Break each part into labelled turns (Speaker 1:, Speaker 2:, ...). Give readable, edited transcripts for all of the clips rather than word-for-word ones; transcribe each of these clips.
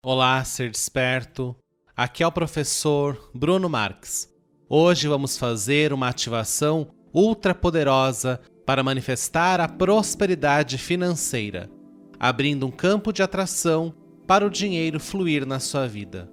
Speaker 1: Olá, ser desperto. Aqui é o professor Bruno Marques. Hoje vamos fazer uma ativação ultra poderosa para manifestar a prosperidade financeira, abrindo um campo de atração para o dinheiro fluir na sua vida.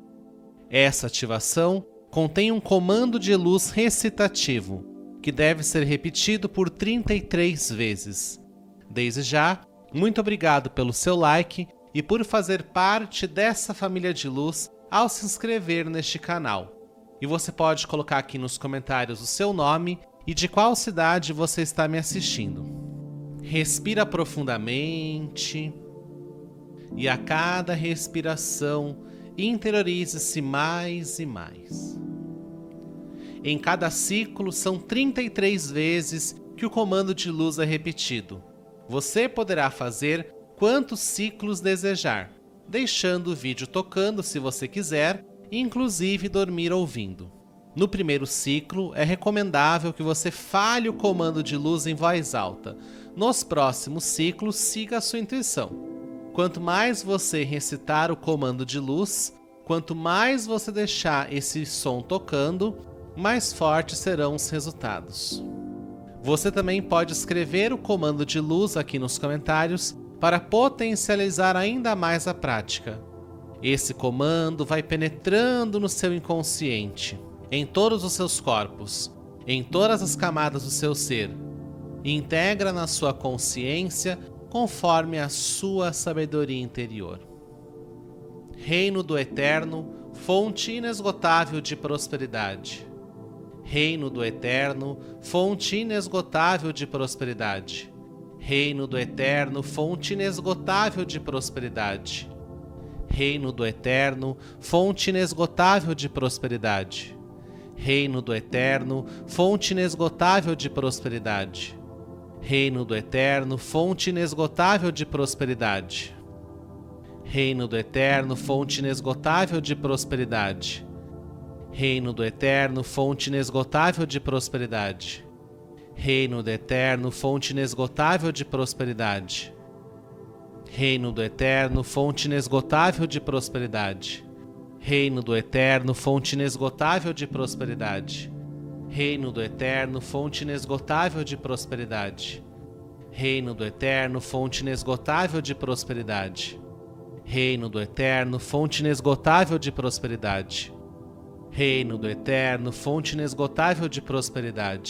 Speaker 1: Essa ativação contém um comando de luz recitativo, que deve ser repetido por 33 vezes. Desde já, muito obrigado pelo seu like e por fazer parte dessa família de luz ao se inscrever neste canal. E você pode colocar aqui nos comentários o seu nome e de qual cidade você está me assistindo. Respira profundamente e a cada respiração interiorize-se mais e mais. Em cada ciclo são 33 vezes que o comando de luz é repetido. Você poderá fazer quantos ciclos desejar, deixando o vídeo tocando se você quiser, e inclusive dormir ouvindo. No primeiro ciclo, é recomendável que você fale o comando de luz em voz alta. Nos próximos ciclos, siga a sua intuição. Quanto mais você recitar o comando de luz, quanto mais você deixar esse som tocando, mais fortes serão os resultados. Você também pode escrever o comando de luz aqui nos comentários para potencializar ainda mais a prática. Esse comando vai penetrando no seu inconsciente, em todos os seus corpos, em todas as camadas do seu ser, e integra na sua consciência conforme a sua sabedoria interior. Reino do Eterno, fonte inesgotável de prosperidade. Reino do Eterno, fonte inesgotável de prosperidade. Reino do Eterno, fonte inesgotável de prosperidade. Reino do Eterno, fonte inesgotável de prosperidade. Reino do Eterno, fonte inesgotável de prosperidade. Reino do Eterno, fonte inesgotável de prosperidade. Reino do Eterno, fonte inesgotável de prosperidade. Reino do Eterno, fonte inesgotável de prosperidade. Reino do Eterno, fonte inesgotável de prosperidade. Reino do Eterno, fonte inesgotável de prosperidade. Reino do Eterno, fonte inesgotável de prosperidade. Reino do Eterno, fonte inesgotável de prosperidade. Reino do Eterno, fonte inesgotável de prosperidade. Reino do Eterno, fonte inesgotável de prosperidade. Reino do Eterno, fonte inesgotável de prosperidade. Reino do Eterno, fonte inesgotável de prosperidade. Reino do Eterno, fonte inesgotável de prosperidade. Reino do Eterno, fonte inesgotável de prosperidade.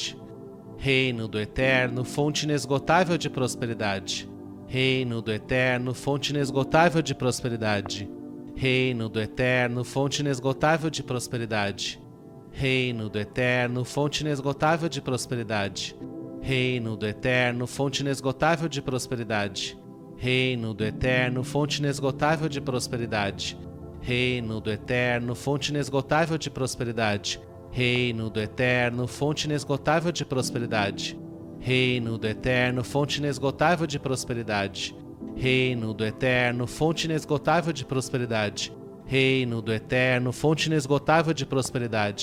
Speaker 1: Reino do Eterno, fonte inesgotável de prosperidade. Reino do Eterno, fonte inesgotável de prosperidade. Reino do Eterno, fonte inesgotável de prosperidade. Reino do Eterno, fonte inesgotável de prosperidade. Reino do Eterno, fonte inesgotável de prosperidade. Reino do Eterno, fonte inesgotável de prosperidade. Reino do Eterno, fonte inesgotável de prosperidade. Reino do Eterno, fonte inesgotável de prosperidade.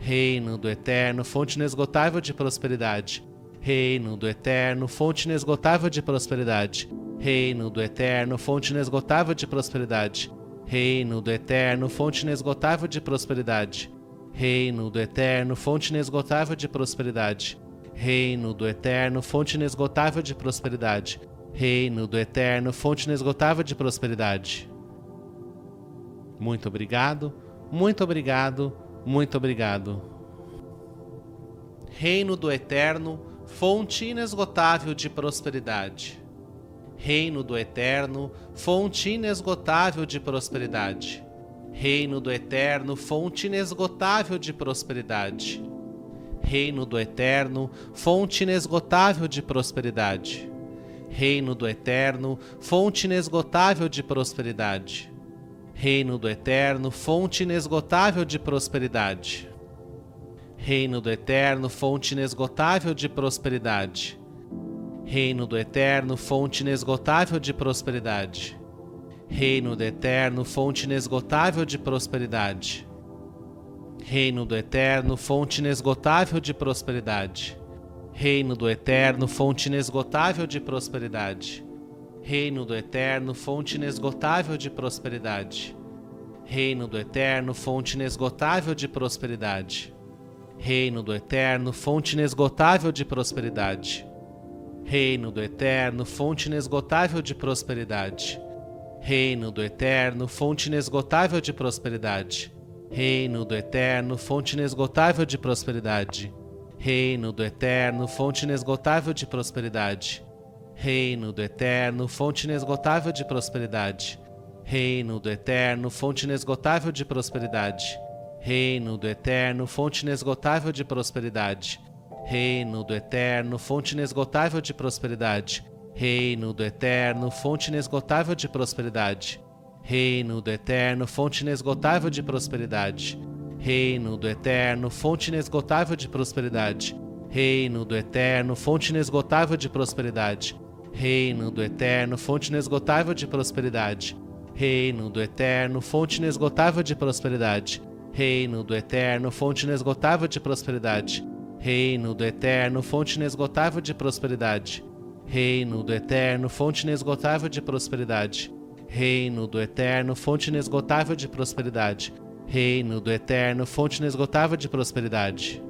Speaker 1: Reino do Eterno, fonte inesgotável de prosperidade. Reino do Eterno, fonte inesgotável de prosperidade. Reino do Eterno, fonte inesgotável de prosperidade. Reino do Eterno, fonte inesgotável de prosperidade. Reino do Eterno, fonte inesgotável de prosperidade. Reino do Eterno, fonte inesgotável de prosperidade. Reino do Eterno, fonte inesgotável de prosperidade. Muito obrigado, muito obrigado, muito obrigado. Reino do Eterno, fonte inesgotável de prosperidade. Reino do Eterno, fonte inesgotável de prosperidade. Reino do Eterno, fonte inesgotável de prosperidade. Reino do Eterno, fonte inesgotável de prosperidade. Reino do Eterno, fonte inesgotável de prosperidade. Reino do Eterno, fonte inesgotável de prosperidade. Reino do Eterno, fonte inesgotável de prosperidade. Reino do Eterno, fonte inesgotável de prosperidade. Reino do Eterno, fonte inesgotável de prosperidade. Reino do Eterno, fonte inesgotável de prosperidade. Reino do Eterno, fonte inesgotável de prosperidade. Reino do Eterno, fonte inesgotável de prosperidade. Reino do Eterno, fonte inesgotável de prosperidade. Reino do Eterno, fonte inesgotável de prosperidade. Reino do Eterno, fonte inesgotável de prosperidade. Reino do Eterno, fonte inesgotável de prosperidade. Reino do Eterno, fonte inesgotável de prosperidade. Reino do Eterno, fonte inesgotável de prosperidade. Reino do Eterno, fonte inesgotável de prosperidade. Reino do Eterno, fonte inesgotável de prosperidade. Reino do Eterno, fonte inesgotável de prosperidade. Reino do Eterno, fonte inesgotável de prosperidade. Reino do Eterno, fonte inesgotável de prosperidade. Reino do Eterno, fonte inesgotável de prosperidade. Reino do Eterno, fonte inesgotável de prosperidade. Reino do Eterno, fonte inesgotável de prosperidade. Reino do Eterno, fonte inesgotável de prosperidade. Reino do Eterno, fonte inesgotável de prosperidade. Reino do Eterno, fonte inesgotável de prosperidade. Reino do Eterno, fonte inesgotável de prosperidade. Reino do Eterno, fonte inesgotável de prosperidade. Reino do Eterno, fonte inesgotável de prosperidade. Reino do Eterno, fonte inesgotável de prosperidade.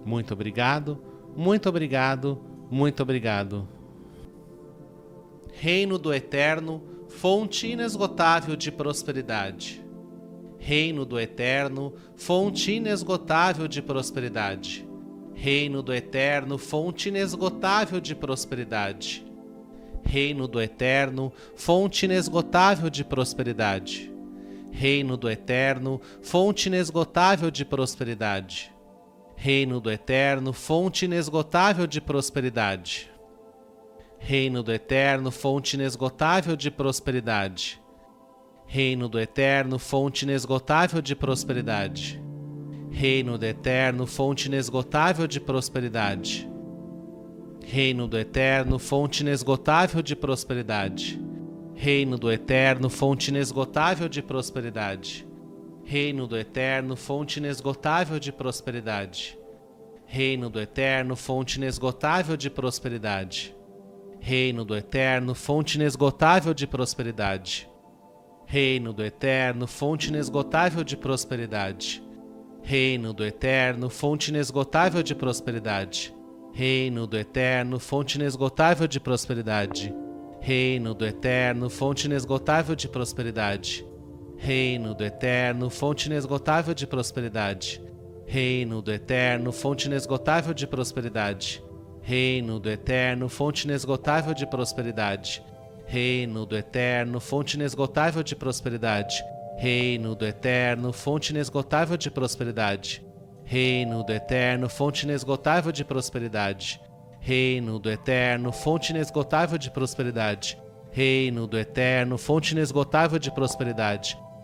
Speaker 1: Muito obrigado, muito obrigado, muito obrigado. Reino do Eterno, fonte inesgotável de prosperidade. Reino do Eterno, fonte inesgotável de prosperidade. Reino do Eterno, fonte inesgotável de prosperidade. Reino do Eterno, fonte inesgotável de prosperidade. Reino do Eterno, fonte inesgotável de prosperidade. Reino do Eterno, fonte inesgotável de prosperidade. Reino do Eterno, fonte inesgotável de prosperidade. Reino do Eterno, fonte inesgotável de prosperidade. Reino do Eterno, fonte inesgotável de prosperidade. Reino do Eterno, fonte inesgotável de prosperidade. Reino do Eterno, fonte inesgotável de prosperidade. Reino do Eterno, fonte inesgotável de prosperidade. Reino do Eterno, fonte inesgotável de prosperidade. Reino do Eterno, fonte inesgotável de prosperidade. Reino do Eterno, fonte inesgotável de prosperidade. Reino do Eterno, fonte inesgotável de prosperidade. Reino do Eterno, fonte inesgotável de prosperidade. Reino do Eterno, fonte inesgotável de prosperidade. Reino do Eterno, fonte inesgotável de prosperidade. Reino do Eterno, fonte inesgotável de prosperidade. Reino do Eterno, fonte inesgotável de prosperidade. Reino do Eterno, fonte inesgotável de prosperidade. Reino do Eterno, fonte inesgotável de prosperidade. Reino do Eterno, fonte inesgotável de prosperidade. Reino do Eterno, fonte inesgotável de prosperidade. Reino do Eterno, fonte inesgotável de prosperidade.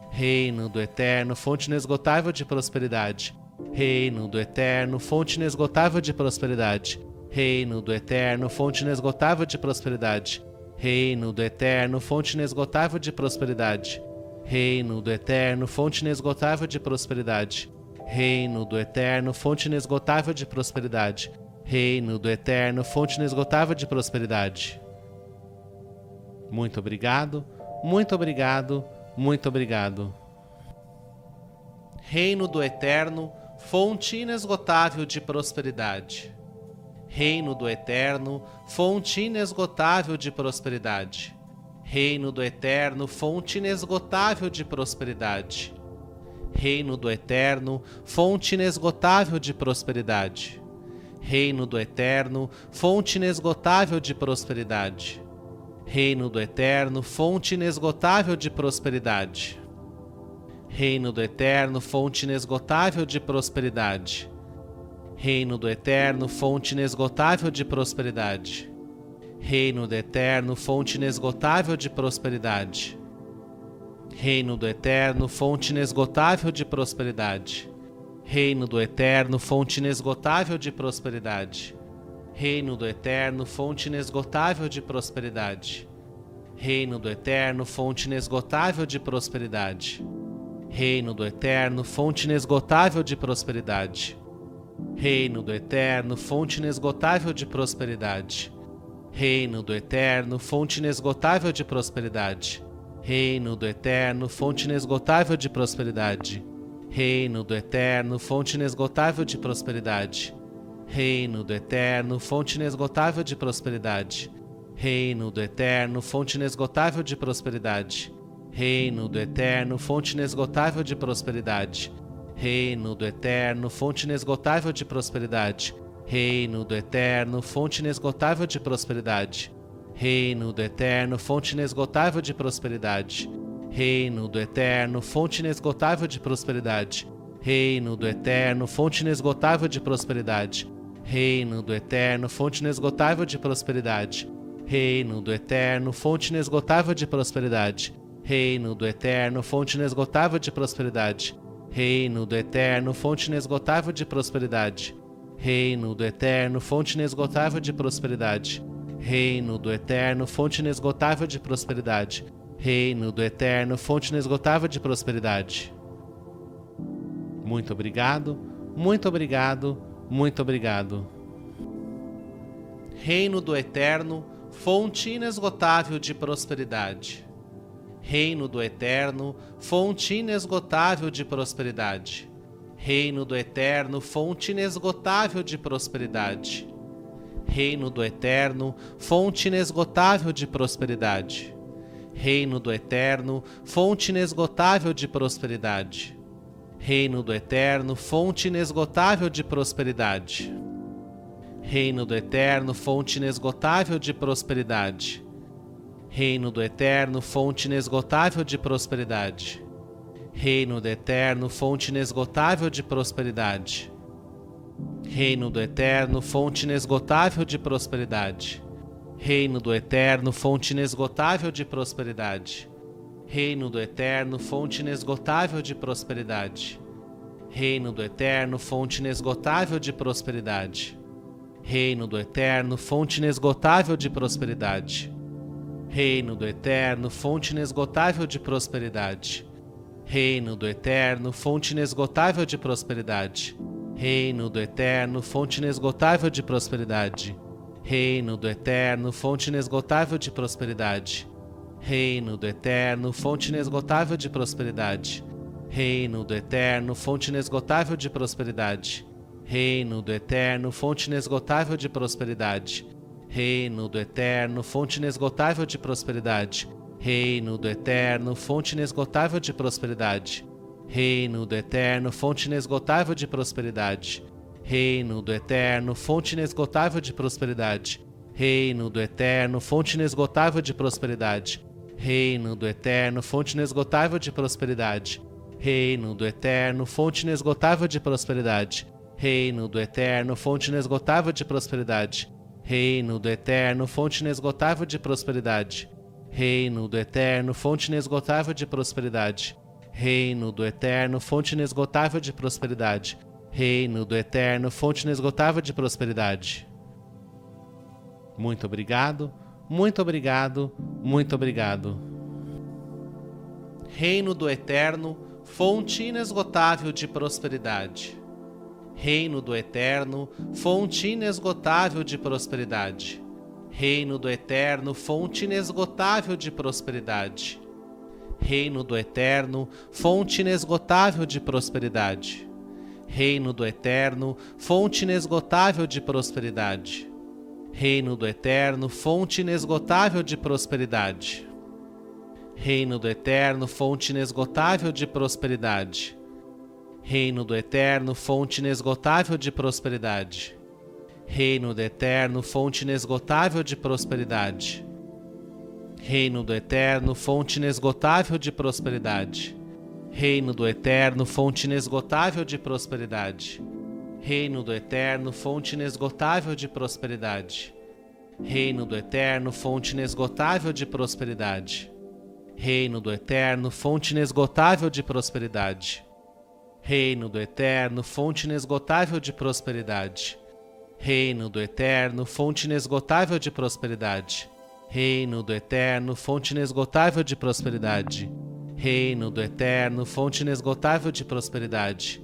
Speaker 1: Reino do Eterno, fonte inesgotável de prosperidade. Reino do Eterno, fonte inesgotável de prosperidade. Reino do Eterno, fonte inesgotável de prosperidade. Reino do Eterno, fonte inesgotável de prosperidade. Reino do Eterno, fonte inesgotável de prosperidade. Reino do Eterno, fonte inesgotável de prosperidade. Reino do Eterno, fonte inesgotável de prosperidade. Muito obrigado, muito obrigado, muito obrigado. Reino do Eterno, fonte inesgotável de prosperidade. Reino do Eterno, fonte inesgotável de prosperidade. Reino do Eterno, fonte inesgotável de prosperidade. Reino do Eterno, fonte inesgotável de prosperidade. Reino do Eterno, fonte inesgotável de prosperidade. Reino do Eterno, fonte inesgotável de prosperidade. Reino do Eterno, fonte inesgotável de prosperidade. Reino do Eterno, fonte inesgotável de prosperidade. Reino do Eterno, fonte inesgotável de prosperidade. Reino do Eterno, fonte inesgotável de prosperidade. Reino do Eterno, fonte inesgotável de prosperidade. Reino do Eterno, fonte inesgotável de prosperidade. Reino do Eterno, fonte inesgotável de prosperidade. Reino do Eterno, fonte inesgotável de prosperidade. Reino do Eterno, fonte inesgotável de prosperidade. Reino do Eterno, fonte inesgotável de prosperidade. Reino do Eterno, fonte inesgotável de prosperidade. Reino do Eterno, fonte inesgotável de prosperidade. Reino do Eterno, fonte inesgotável de prosperidade. Reino do Eterno, fonte inesgotável de prosperidade. Reino do Eterno, fonte inesgotável de prosperidade. Reino do Eterno, fonte inesgotável de prosperidade. Reino do Eterno, fonte inesgotável de prosperidade. Reino do Eterno, fonte inesgotável de prosperidade. Reino do Eterno, fonte inesgotável de prosperidade. Reino do Eterno, fonte inesgotável de prosperidade. Reino do Eterno, fonte inesgotável de prosperidade. Reino do Eterno, fonte inesgotável de prosperidade. Reino do Eterno, fonte inesgotável de prosperidade. Reino do Eterno, fonte inesgotável de prosperidade. Reino do Eterno, fonte inesgotável de prosperidade. Reino do Eterno, fonte inesgotável de prosperidade. Reino do Eterno, fonte inesgotável de prosperidade. Muito obrigado, muito obrigado, muito obrigado. Reino do Eterno, fonte inesgotável de prosperidade. Reino do Eterno, fonte inesgotável de prosperidade. Reino do Eterno, fonte inesgotável de prosperidade. Reino do Eterno, fonte inesgotável de prosperidade. Reino do Eterno, fonte inesgotável de prosperidade. Reino do Eterno, fonte inesgotável de prosperidade. Reino do Eterno, fonte inesgotável de prosperidade. Reino do Eterno, fonte inesgotável de prosperidade. Reino do Eterno, fonte inesgotável de prosperidade. Reino do Eterno, fonte inesgotável de prosperidade. Reino do Eterno, fonte inesgotável de prosperidade. Reino do Eterno, fonte inesgotável de prosperidade. Reino do Eterno, fonte inesgotável de prosperidade. Reino do Eterno, fonte inesgotável de prosperidade. Reino do Eterno, fonte inesgotável de prosperidade. Reino do Eterno, fonte inesgotável de prosperidade. Reino do Eterno, fonte inesgotável de prosperidade. Reino do Eterno, fonte inesgotável de prosperidade. Reino do Eterno, fonte inesgotável de prosperidade. Reino do Eterno, fonte inesgotável de prosperidade. Reino do Eterno, fonte inesgotável de prosperidade. Reino do Eterno, fonte inesgotável de prosperidade. Reino do Eterno, fonte inesgotável de prosperidade. Reino do Eterno, fonte inesgotável de prosperidade. Reino do Eterno, fonte inesgotável de prosperidade. Reino do Eterno, fonte inesgotável de prosperidade. Reino do Eterno, fonte inesgotável de prosperidade. Reino do Eterno, fonte inesgotável de prosperidade. Reino do Eterno, fonte inesgotável de prosperidade. Reino do Eterno, fonte inesgotável de prosperidade. Reino do Eterno, fonte inesgotável de prosperidade. Reino do Eterno, fonte inesgotável de prosperidade. Reino do Eterno, fonte inesgotável de prosperidade. Muito obrigado, muito obrigado, muito obrigado. Reino do Eterno, fonte inesgotável de prosperidade. Reino do Eterno, fonte inesgotável de prosperidade. Reino do Eterno, fonte inesgotável de prosperidade. Reino do Eterno, fonte inesgotável de prosperidade. Reino do Eterno, fonte inesgotável de prosperidade. Reino do Eterno, fonte inesgotável de prosperidade. Reino do Eterno, fonte inesgotável de prosperidade. Reino do Eterno, fonte inesgotável de prosperidade. Reino do Eterno, fonte inesgotável de prosperidade. Reino do Eterno, fonte inesgotável de prosperidade. Reino do Eterno, fonte inesgotável de prosperidade. Reino do Eterno, fonte inesgotável de prosperidade. Reino do Eterno, fonte inesgotável de prosperidade. Reino do Eterno, fonte inesgotável de prosperidade. Reino do Eterno, fonte inesgotável de prosperidade. Reino do Eterno, fonte inesgotável de prosperidade. Reino do Eterno, fonte inesgotável de prosperidade. Reino do Eterno, fonte inesgotável de prosperidade.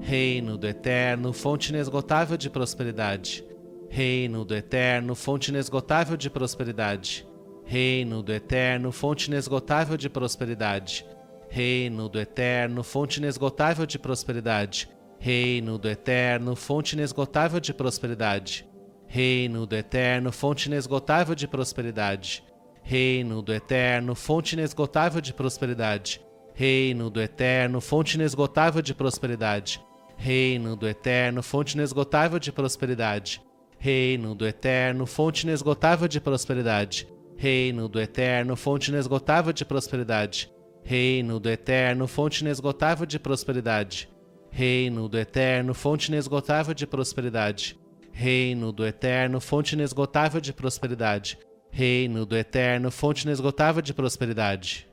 Speaker 1: Reino do Eterno, fonte inesgotável de prosperidade. Reino do Eterno, fonte inesgotável de prosperidade. Reino do Eterno, fonte inesgotável de prosperidade. Reino do Eterno, fonte inesgotável de prosperidade. Reino do Eterno, fonte inesgotável de prosperidade. Reino do Eterno, fonte inesgotável de prosperidade. Reino do Eterno, fonte inesgotável de prosperidade. Reino do Eterno, fonte inesgotável de prosperidade. Reino do Eterno, fonte inesgotável de prosperidade. Reino do Eterno, fonte inesgotável de prosperidade. Reino do Eterno, fonte inesgotável de prosperidade. Reino do Eterno, fonte inesgotável de prosperidade. Reino do Eterno, fonte inesgotável de prosperidade. Reino do Eterno, fonte inesgotável de prosperidade. Reino do Eterno, fonte inesgotável de prosperidade.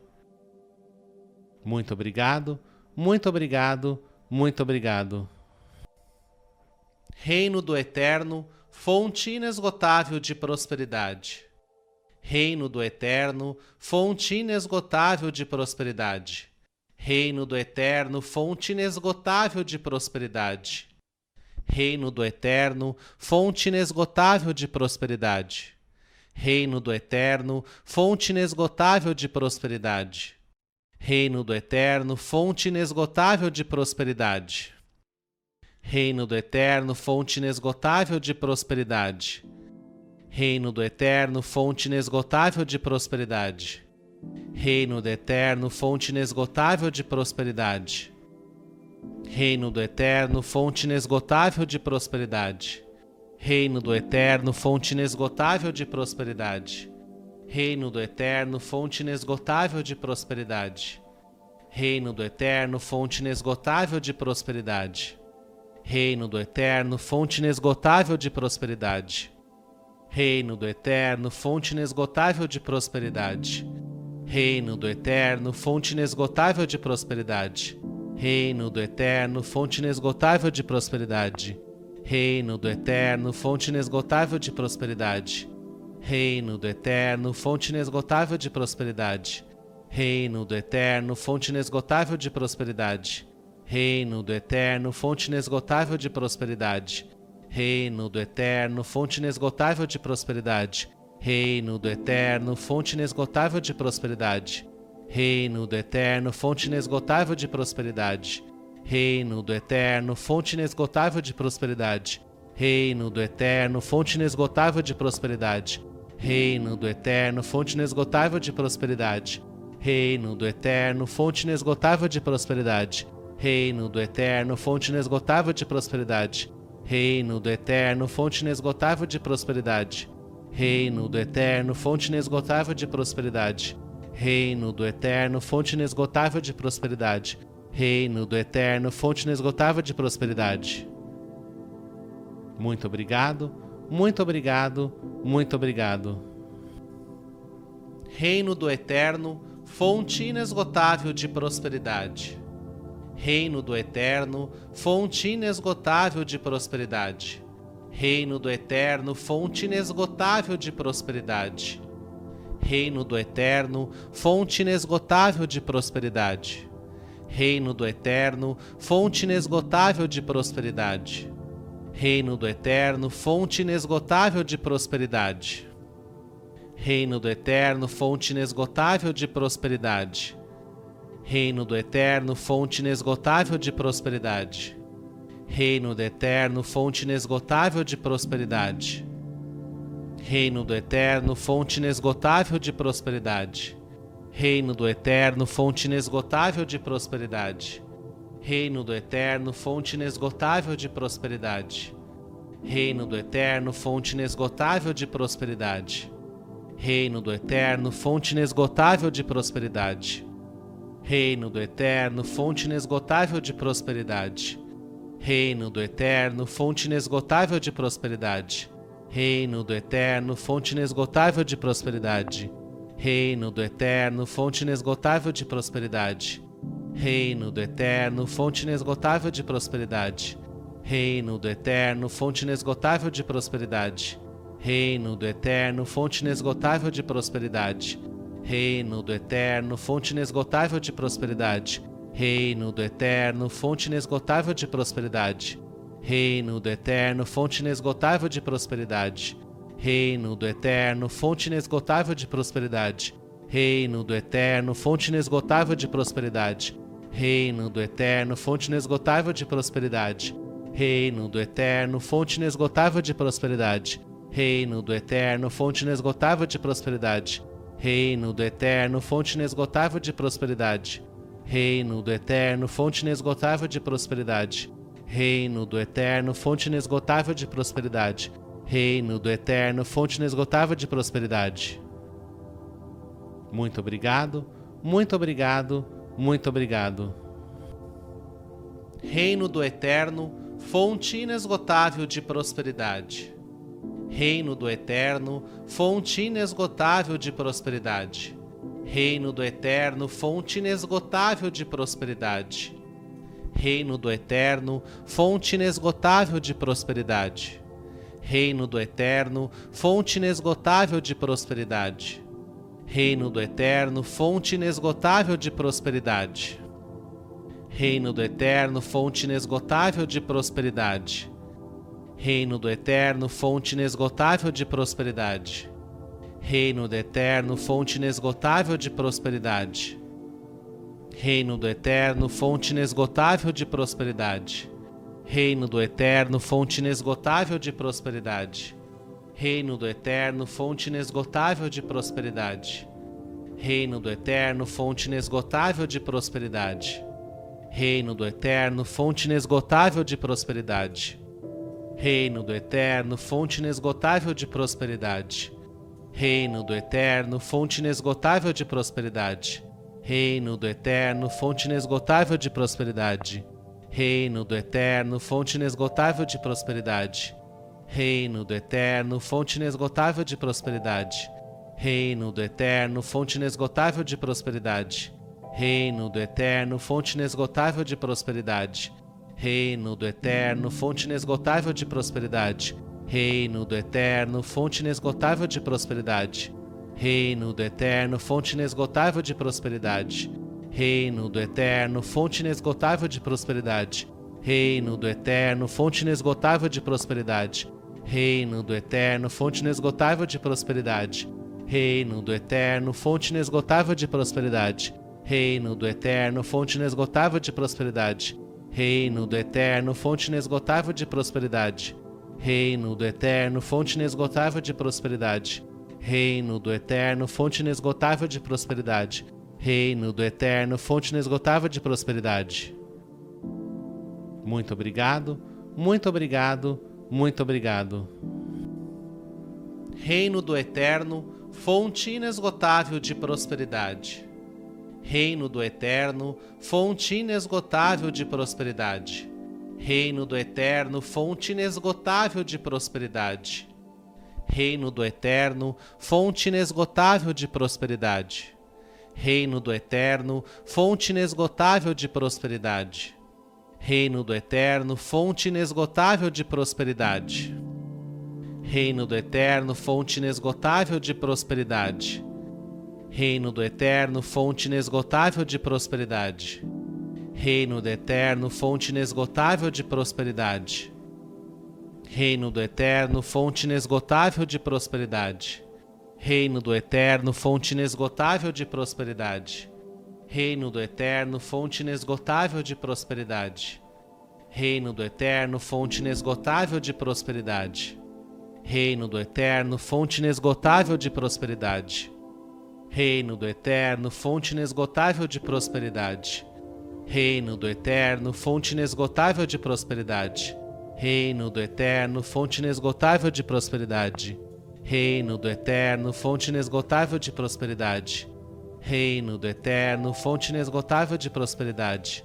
Speaker 1: Muito obrigado, muito obrigado, muito obrigado. Reino do Eterno, fonte inesgotável de prosperidade. Reino do Eterno, fonte inesgotável de prosperidade. Reino do Eterno, fonte inesgotável de prosperidade. Reino do Eterno, fonte inesgotável de prosperidade. Reino do Eterno, fonte inesgotável de prosperidade. Reino do Eterno, fonte inesgotável de prosperidade. Reino do Eterno, fonte inesgotável de prosperidade. Reino do Eterno, fonte inesgotável de prosperidade. Reino do Eterno, fonte inesgotável de prosperidade. Reino do Eterno, fonte inesgotável de prosperidade. Reino do Eterno, fonte inesgotável de prosperidade. Reino do Eterno, fonte inesgotável de prosperidade. Reino do Eterno, fonte inesgotável de prosperidade. Reino do Eterno, fonte inesgotável de prosperidade. Reino do Eterno, fonte inesgotável de prosperidade. Reino do Eterno, fonte inesgotável de prosperidade. Reino do Eterno, fonte inesgotável de prosperidade. Reino do Eterno, fonte inesgotável de prosperidade. Reino do Eterno, fonte inesgotável de prosperidade. Reino do Eterno, fonte inesgotável de prosperidade. Reino do Eterno, fonte inesgotável de prosperidade. Reino do Eterno, fonte inesgotável de prosperidade. Reino do Eterno, fonte inesgotável de prosperidade. Reino do Eterno, fonte inesgotável de prosperidade. Reino do Eterno, fonte inesgotável de prosperidade. Reino do Eterno, fonte inesgotável de prosperidade. Reino do Eterno, fonte inesgotável de prosperidade. Reino do Eterno, fonte inesgotável de prosperidade. Reino do Eterno, fonte inesgotável de prosperidade. Reino do Eterno, fonte inesgotável de prosperidade. Reino do Eterno, fonte inesgotável de prosperidade. Reino do Eterno, fonte inesgotável de prosperidade. Reino do Eterno, fonte inesgotável de prosperidade. Muito obrigado, muito obrigado, muito obrigado. Reino do Eterno, fonte inesgotável de prosperidade. Reino do Eterno, fonte inesgotável de prosperidade. Reino do Eterno, fonte inesgotável de prosperidade. Reino do Eterno, fonte inesgotável de prosperidade. Reino do Eterno, fonte inesgotável de prosperidade. Reino do Eterno, fonte inesgotável de prosperidade. Reino do Eterno, fonte inesgotável de prosperidade. Reino do Eterno, fonte inesgotável de prosperidade. Reino do Eterno, fonte inesgotável de prosperidade. Reino do Eterno, fonte inesgotável de prosperidade. Reino do Eterno, fonte inesgotável de prosperidade. Reino do Eterno, fonte inesgotável de prosperidade. Reino do Eterno, fonte inesgotável de prosperidade. Reino do Eterno, fonte inesgotável de prosperidade. Reino do Eterno, fonte inesgotável de prosperidade. Reino do Eterno, fonte inesgotável de prosperidade. Reino do Eterno, fonte inesgotável de prosperidade. Reino do Eterno, fonte inesgotável de prosperidade. Reino do Eterno, fonte inesgotável de prosperidade. Reino do Eterno, fonte inesgotável de prosperidade. Reino do Eterno, fonte inesgotável de prosperidade. Reino do Eterno, fonte inesgotável de prosperidade. Reino do Eterno, fonte inesgotável de prosperidade. Reino do Eterno, fonte inesgotável de prosperidade. Reino do Eterno, fonte inesgotável de prosperidade. Reino do Eterno, fonte inesgotável de prosperidade. Reino do Eterno, fonte inesgotável de prosperidade. Reino do Eterno, fonte inesgotável de prosperidade. Reino do Eterno, fonte inesgotável de prosperidade. Reino do Eterno, fonte inesgotável de prosperidade. Reino do Eterno, fonte inesgotável de prosperidade. Reino do Eterno, fonte inesgotável de prosperidade. Reino do Eterno, fonte inesgotável de prosperidade. Muito obrigado, muito obrigado, muito obrigado. Reino do Eterno, fonte inesgotável de prosperidade. Reino do Eterno, fonte inesgotável de prosperidade. Reino do Eterno, fonte inesgotável de prosperidade. Reino do Eterno, fonte inesgotável de prosperidade. Reino do Eterno, fonte inesgotável de prosperidade. Reino do Eterno, fonte inesgotável de prosperidade. Reino do Eterno, fonte inesgotável de prosperidade. Reino do Eterno, fonte inesgotável de prosperidade. Reino do Eterno, fonte inesgotável de prosperidade. Reino do Eterno, fonte inesgotável de prosperidade. Reino do Eterno, fonte inesgotável de prosperidade. Reino do Eterno, fonte inesgotável de prosperidade. Reino do Eterno, fonte inesgotável de prosperidade. Reino do Eterno, fonte inesgotável de prosperidade. Reino do Eterno, fonte inesgotável de prosperidade. Reino do Eterno, fonte inesgotável de prosperidade. Reino do Eterno, fonte inesgotável de prosperidade. Reino do Eterno, fonte inesgotável de prosperidade. Reino do Eterno, fonte inesgotável de prosperidade. Reino do Eterno, fonte inesgotável de prosperidade. Reino do Eterno, fonte inesgotável de prosperidade. Reino do Eterno, fonte inesgotável de prosperidade. Reino do Eterno, fonte inesgotável de prosperidade. Reino do Eterno, fonte inesgotável de prosperidade. Reino do Eterno, fonte inesgotável de prosperidade. Reino do Eterno, fonte inesgotável de prosperidade. Reino do Eterno, fonte inesgotável de prosperidade. Reino do Eterno, fonte inesgotável de prosperidade. Reino do Eterno, fonte inesgotável de prosperidade. Reino do Eterno, fonte inesgotável de prosperidade. Reino do Eterno, fonte inesgotável de prosperidade. Reino do Eterno, fonte inesgotável de prosperidade. Reino do Eterno, fonte inesgotável de prosperidade. Muito obrigado, muito obrigado, muito obrigado. Reino do Eterno, fonte inesgotável de prosperidade. Reino do Eterno, fonte inesgotável de prosperidade. Reino do Eterno, fonte inesgotável de prosperidade. Reino do Eterno, fonte inesgotável de prosperidade. Reino do Eterno, fonte inesgotável de prosperidade. Reino do Eterno, fonte inesgotável de prosperidade. Reino do Eterno, fonte inesgotável de prosperidade. Reino do Eterno, fonte inesgotável de prosperidade. Reino do Eterno, fonte inesgotável de prosperidade. Reino do Eterno, fonte inesgotável de prosperidade. Reino do Eterno, fonte inesgotável de prosperidade. Reino do Eterno, fonte inesgotável de prosperidade. Reino do Eterno, fonte inesgotável de prosperidade. Reino do Eterno, fonte inesgotável de prosperidade. Reino do Eterno, fonte inesgotável de prosperidade. Reino do Eterno, fonte inesgotável de prosperidade. Reino do Eterno, fonte inesgotável de prosperidade. Reino do Eterno, fonte inesgotável de prosperidade. Reino do Eterno, fonte inesgotável de prosperidade.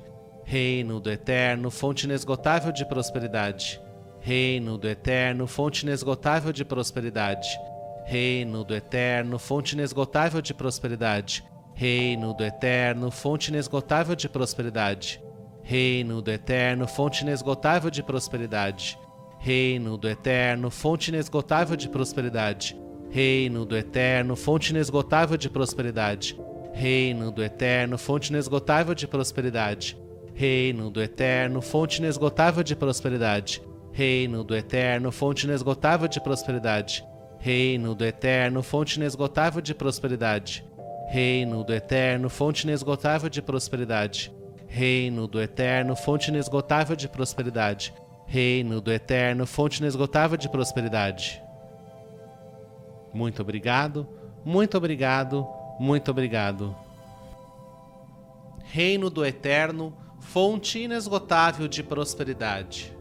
Speaker 1: Reino do Eterno, fonte inesgotável de prosperidade. Reino do Eterno, fonte inesgotável de prosperidade. Reino do Eterno, fonte inesgotável de prosperidade. Reino do Eterno, fonte inesgotável de prosperidade. Reino do Eterno, fonte inesgotável de prosperidade. Reino do Eterno, fonte inesgotável de prosperidade. Reino do Eterno, fonte inesgotável de prosperidade. Reino do Eterno, fonte inesgotável de prosperidade. Reino do Eterno, fonte inesgotável de prosperidade. Reino do Eterno, fonte inesgotável de prosperidade. Reino do Eterno, fonte inesgotável de prosperidade. Reino do Eterno, fonte inesgotável de prosperidade. Reino do Eterno, fonte inesgotável de prosperidade. Reino do Eterno, fonte inesgotável de prosperidade. Muito obrigado, muito obrigado, muito obrigado. Reino do Eterno, fonte inesgotável de prosperidade.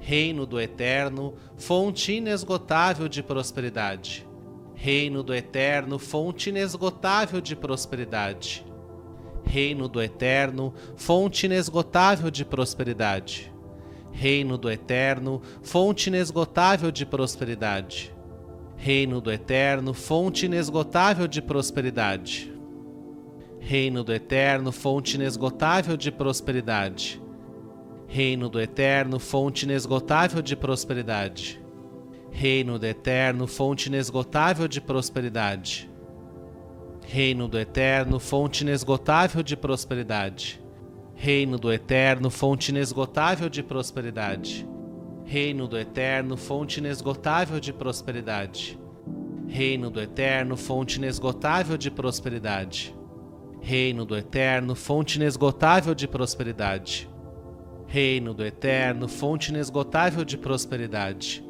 Speaker 1: Reino do Eterno, fonte inesgotável de prosperidade. Reino do Eterno, fonte inesgotável de prosperidade. Reino do Eterno, fonte inesgotável de prosperidade. Reino do Eterno, fonte inesgotável de prosperidade. Reino do Eterno, fonte inesgotável de prosperidade. Reino do Eterno, fonte inesgotável de prosperidade. Reino do Eterno, fonte inesgotável de prosperidade. Reino do Eterno, fonte inesgotável de prosperidade. Reino do Eterno, fonte inesgotável de prosperidade. Reino do Eterno, fonte inesgotável de prosperidade. Reino do Eterno, fonte inesgotável de prosperidade. Reino do Eterno, fonte inesgotável de prosperidade. Reino do Eterno, fonte inesgotável de prosperidade. Reino do Eterno, fonte inesgotável de prosperidade. Reino do Eterno, fonte inesgotável de prosperidade.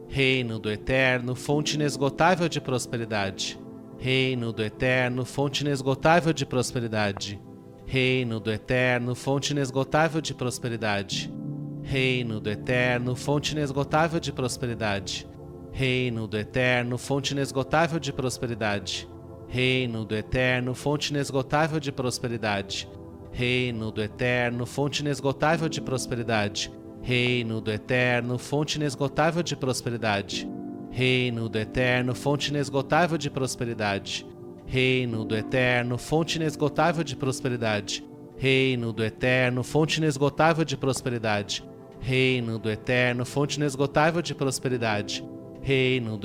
Speaker 1: Reino do Eterno, fonte inesgotável de prosperidade. Reino do Eterno, fonte inesgotável de prosperidade. Reino do Eterno, fonte inesgotável de prosperidade. Reino do Eterno, fonte inesgotável de prosperidade. Reino do Eterno, fonte inesgotável de prosperidade. Reino do Eterno, fonte inesgotável de prosperidade. Reino do Eterno, fonte inesgotável de prosperidade. Reino do Eterno, fonte inesgotável de prosperidade. Reino do Eterno, fonte inesgotável de prosperidade. Reino do Eterno, fonte inesgotável de prosperidade. Reino do Eterno, fonte inesgotável de prosperidade. Reino do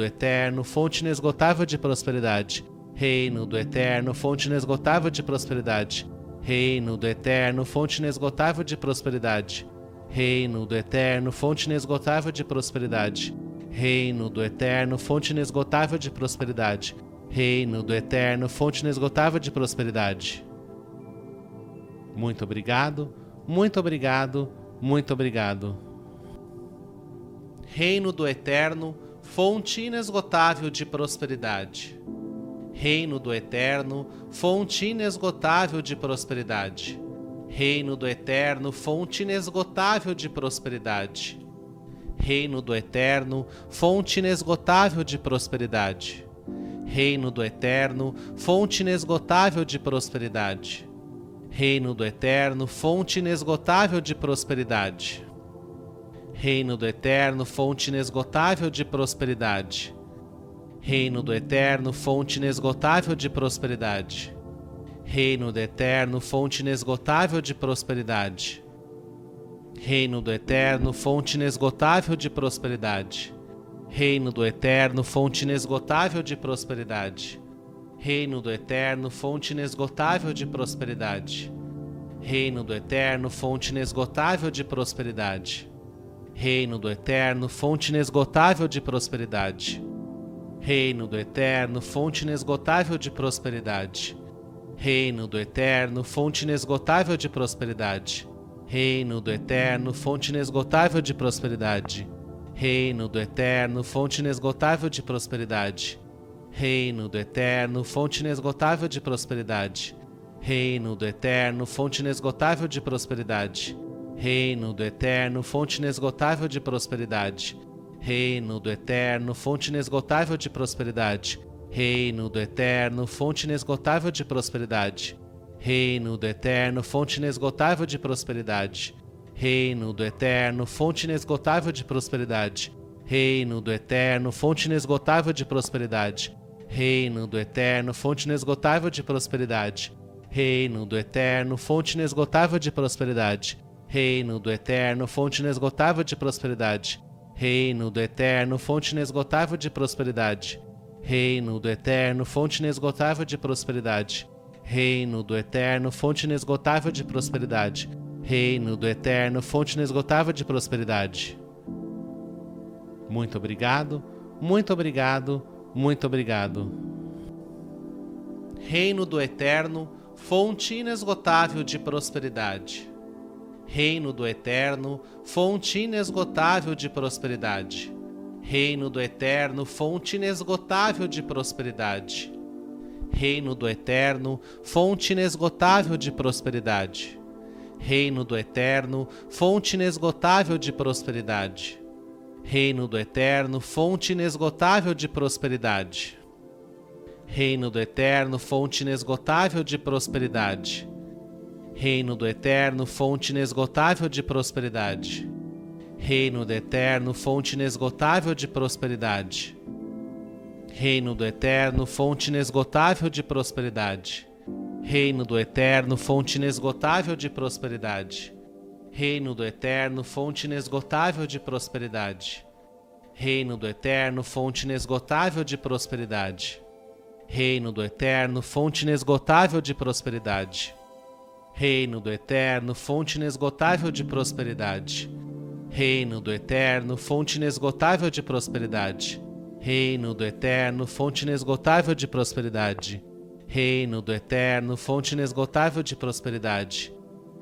Speaker 1: Eterno, fonte inesgotável de prosperidade. Reino do Eterno, fonte inesgotável de prosperidade. Reino do Eterno, fonte inesgotável de prosperidade. Reino do Eterno, fonte inesgotável de prosperidade. Reino do Eterno, fonte inesgotável de prosperidade. Reino do Eterno, fonte inesgotável de prosperidade. Muito obrigado, muito obrigado, muito obrigado. Reino do Eterno, fonte inesgotável de prosperidade. Reino do Eterno, fonte inesgotável de prosperidade. Reino do Eterno, fonte inesgotável de prosperidade. Reino do Eterno, fonte inesgotável de prosperidade. Reino do Eterno, fonte inesgotável de prosperidade. Reino do Eterno, fonte inesgotável de prosperidade. Reino do Eterno, fonte inesgotável de prosperidade. Reino do Eterno, fonte inesgotável de prosperidade. Reino do Eterno, fonte inesgotável de prosperidade. Reino do Eterno, fonte inesgotável de prosperidade. Reino do Eterno, fonte inesgotável de prosperidade. Reino do Eterno, fonte inesgotável de prosperidade. Reino do Eterno, fonte inesgotável de prosperidade. Reino do Eterno, fonte inesgotável de prosperidade. Reino do Eterno, fonte inesgotável de prosperidade. Reino do Eterno, fonte inesgotável de prosperidade. Reino do Eterno, fonte inesgotável de prosperidade. Reino do Eterno, fonte inesgotável de prosperidade. Reino do Eterno, fonte inesgotável de prosperidade. Reino do Eterno, fonte inesgotável de prosperidade. Reino do Eterno, fonte inesgotável de prosperidade. Reino do Eterno, fonte inesgotável de prosperidade. Reino do Eterno, fonte inesgotável de prosperidade. Reino do Eterno, fonte inesgotável de prosperidade. Reino do Eterno, fonte inesgotável de prosperidade. Reino do Eterno, fonte inesgotável de prosperidade. Reino do Eterno, fonte inesgotável de prosperidade. Reino do Eterno, fonte inesgotável de prosperidade. Reino do Eterno, fonte inesgotável de prosperidade. Reino do Eterno, fonte inesgotável de prosperidade. Reino do Eterno, fonte inesgotável de prosperidade. Reino do Eterno, fonte inesgotável de prosperidade. Reino do Eterno, fonte inesgotável de prosperidade. Muito obrigado, Muito obrigado, muito obrigado. Reino do Eterno, fonte inesgotável de prosperidade. Reino do Eterno, fonte inesgotável de prosperidade. Reino do Eterno, fonte inesgotável de prosperidade. Reino do Eterno, fonte inesgotável de prosperidade. Reino do Eterno, fonte inesgotável de prosperidade. Reino do Eterno, fonte inesgotável de prosperidade. Reino do Eterno, fonte inesgotável de prosperidade. Reino do Eterno, fonte inesgotável de prosperidade. Reino do Eterno, fonte inesgotável de prosperidade. Reino do Eterno, fonte inesgotável de prosperidade. Reino do Eterno, fonte inesgotável de prosperidade. Reino do Eterno, fonte inesgotável de prosperidade. Reino do Eterno, fonte inesgotável de prosperidade. Reino do Eterno, fonte inesgotável de prosperidade. Reino do Eterno, fonte inesgotável de prosperidade. Reino do Eterno, fonte inesgotável de prosperidade. Reino do Eterno, fonte inesgotável de prosperidade. Reino do Eterno, fonte inesgotável de prosperidade. Reino do Eterno, fonte inesgotável de prosperidade.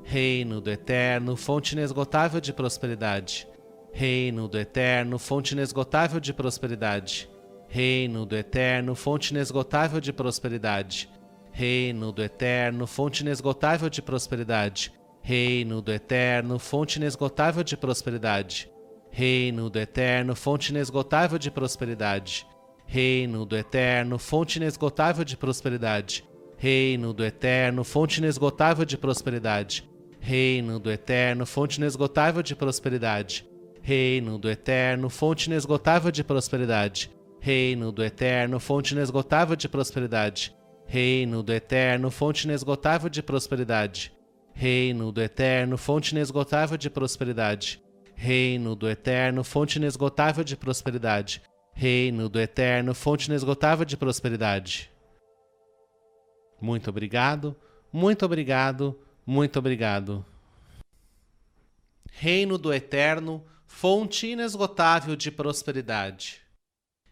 Speaker 1: Reino do Eterno, fonte inesgotável de prosperidade. Reino do Eterno, fonte inesgotável de prosperidade. Reino do Eterno, fonte inesgotável de prosperidade. Reino do Eterno, fonte inesgotável de prosperidade. Reino do Eterno, fonte inesgotável de prosperidade. Reino do Eterno, fonte inesgotável de prosperidade. Reino do Eterno, fonte inesgotável de prosperidade. Reino do Eterno, fonte inesgotável de prosperidade. Reino do Eterno, fonte inesgotável de prosperidade. Reino do Eterno, fonte inesgotável de prosperidade. Reino do Eterno, fonte inesgotável de prosperidade. Reino do Eterno, fonte inesgotável de prosperidade. Reino do Eterno, fonte inesgotável de prosperidade. Reino do Eterno, fonte inesgotável de prosperidade. Muito obrigado, muito obrigado, muito obrigado. Reino do Eterno, fonte inesgotável de prosperidade.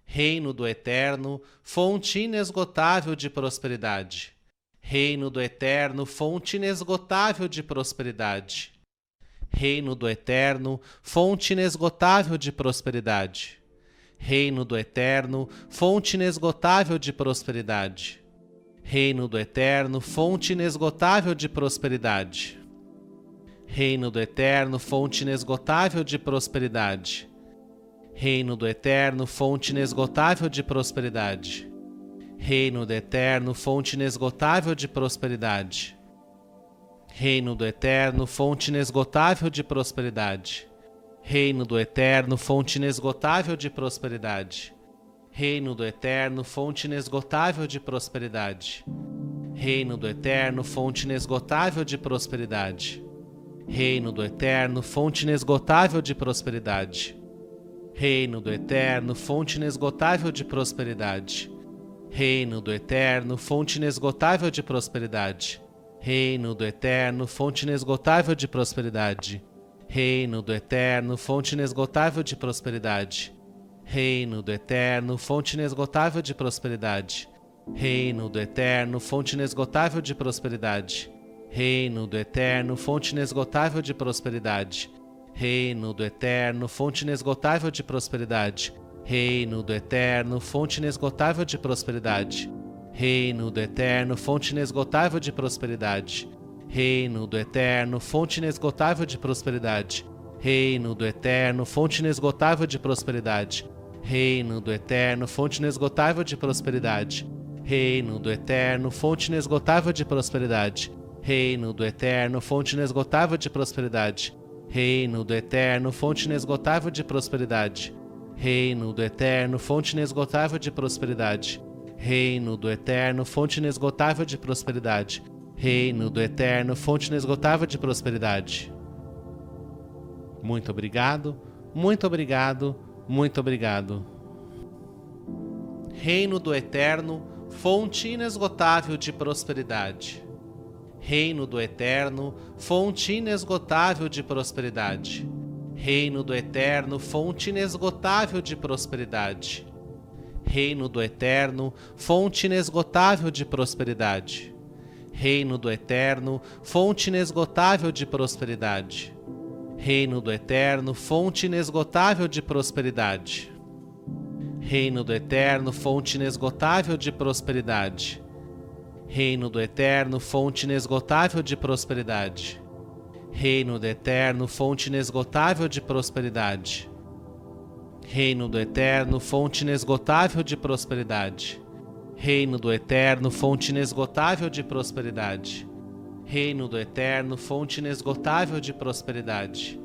Speaker 1: Reino do Eterno, fonte inesgotável de prosperidade. Reino do Eterno, fonte inesgotável de prosperidade. Reino do Eterno, fonte inesgotável de prosperidade. Reino do Eterno, fonte inesgotável de prosperidade. Reino do Eterno, fonte inesgotável de prosperidade. Reino do Eterno, fonte inesgotável de prosperidade. Reino do Eterno, fonte inesgotável de prosperidade. Reino do Eterno, fonte inesgotável de prosperidade. Reino do Eterno, fonte inesgotável de prosperidade. Reino do Eterno, fonte inesgotável de prosperidade. Reino do Eterno, fonte inesgotável de prosperidade. Reino do Eterno, fonte inesgotável de prosperidade. Reino do Eterno, fonte inesgotável de prosperidade. Reino do Eterno, fonte inesgotável de prosperidade. Reino do Eterno, fonte inesgotável de prosperidade. Reino do Eterno, fonte inesgotável de prosperidade. Reino do Eterno, fonte inesgotável de prosperidade. Reino do Eterno, fonte inesgotável de prosperidade. Reino do Eterno, fonte inesgotável de prosperidade. Reino do Eterno, fonte inesgotável de prosperidade. Reino do Eterno, fonte inesgotável de prosperidade. Reino do Eterno, fonte inesgotável de prosperidade. Reino do Eterno, fonte inesgotável de prosperidade. Reino do Eterno, fonte inesgotável de prosperidade. Reino do Eterno, fonte inesgotável de prosperidade. Reino do Eterno, fonte inesgotável de prosperidade. Reino do Eterno, fonte inesgotável de prosperidade. Reino do Eterno, fonte inesgotável de prosperidade. Reino do Eterno, fonte inesgotável de prosperidade. Reino do Eterno, fonte inesgotável de prosperidade. Reino do Eterno, fonte inesgotável de prosperidade. Reino do Eterno, fonte inesgotável de prosperidade. Muito obrigado, muito obrigado, muito obrigado. Reino do Eterno, fonte inesgotável de prosperidade. Reino do Eterno, fonte inesgotável de prosperidade. Reino do Eterno, fonte inesgotável de prosperidade. Reino do Eterno, fonte inesgotável de prosperidade. Reino do Eterno, fonte inesgotável de prosperidade. Reino do Eterno, fonte inesgotável de prosperidade. Reino do Eterno, fonte inesgotável de prosperidade. Reino do Eterno, fonte inesgotável de prosperidade. Reino do Eterno, fonte inesgotável de prosperidade. Reino do Eterno, fonte inesgotável de prosperidade. Reino do Eterno, fonte inesgotável de prosperidade. Reino do Eterno, fonte inesgotável de prosperidade.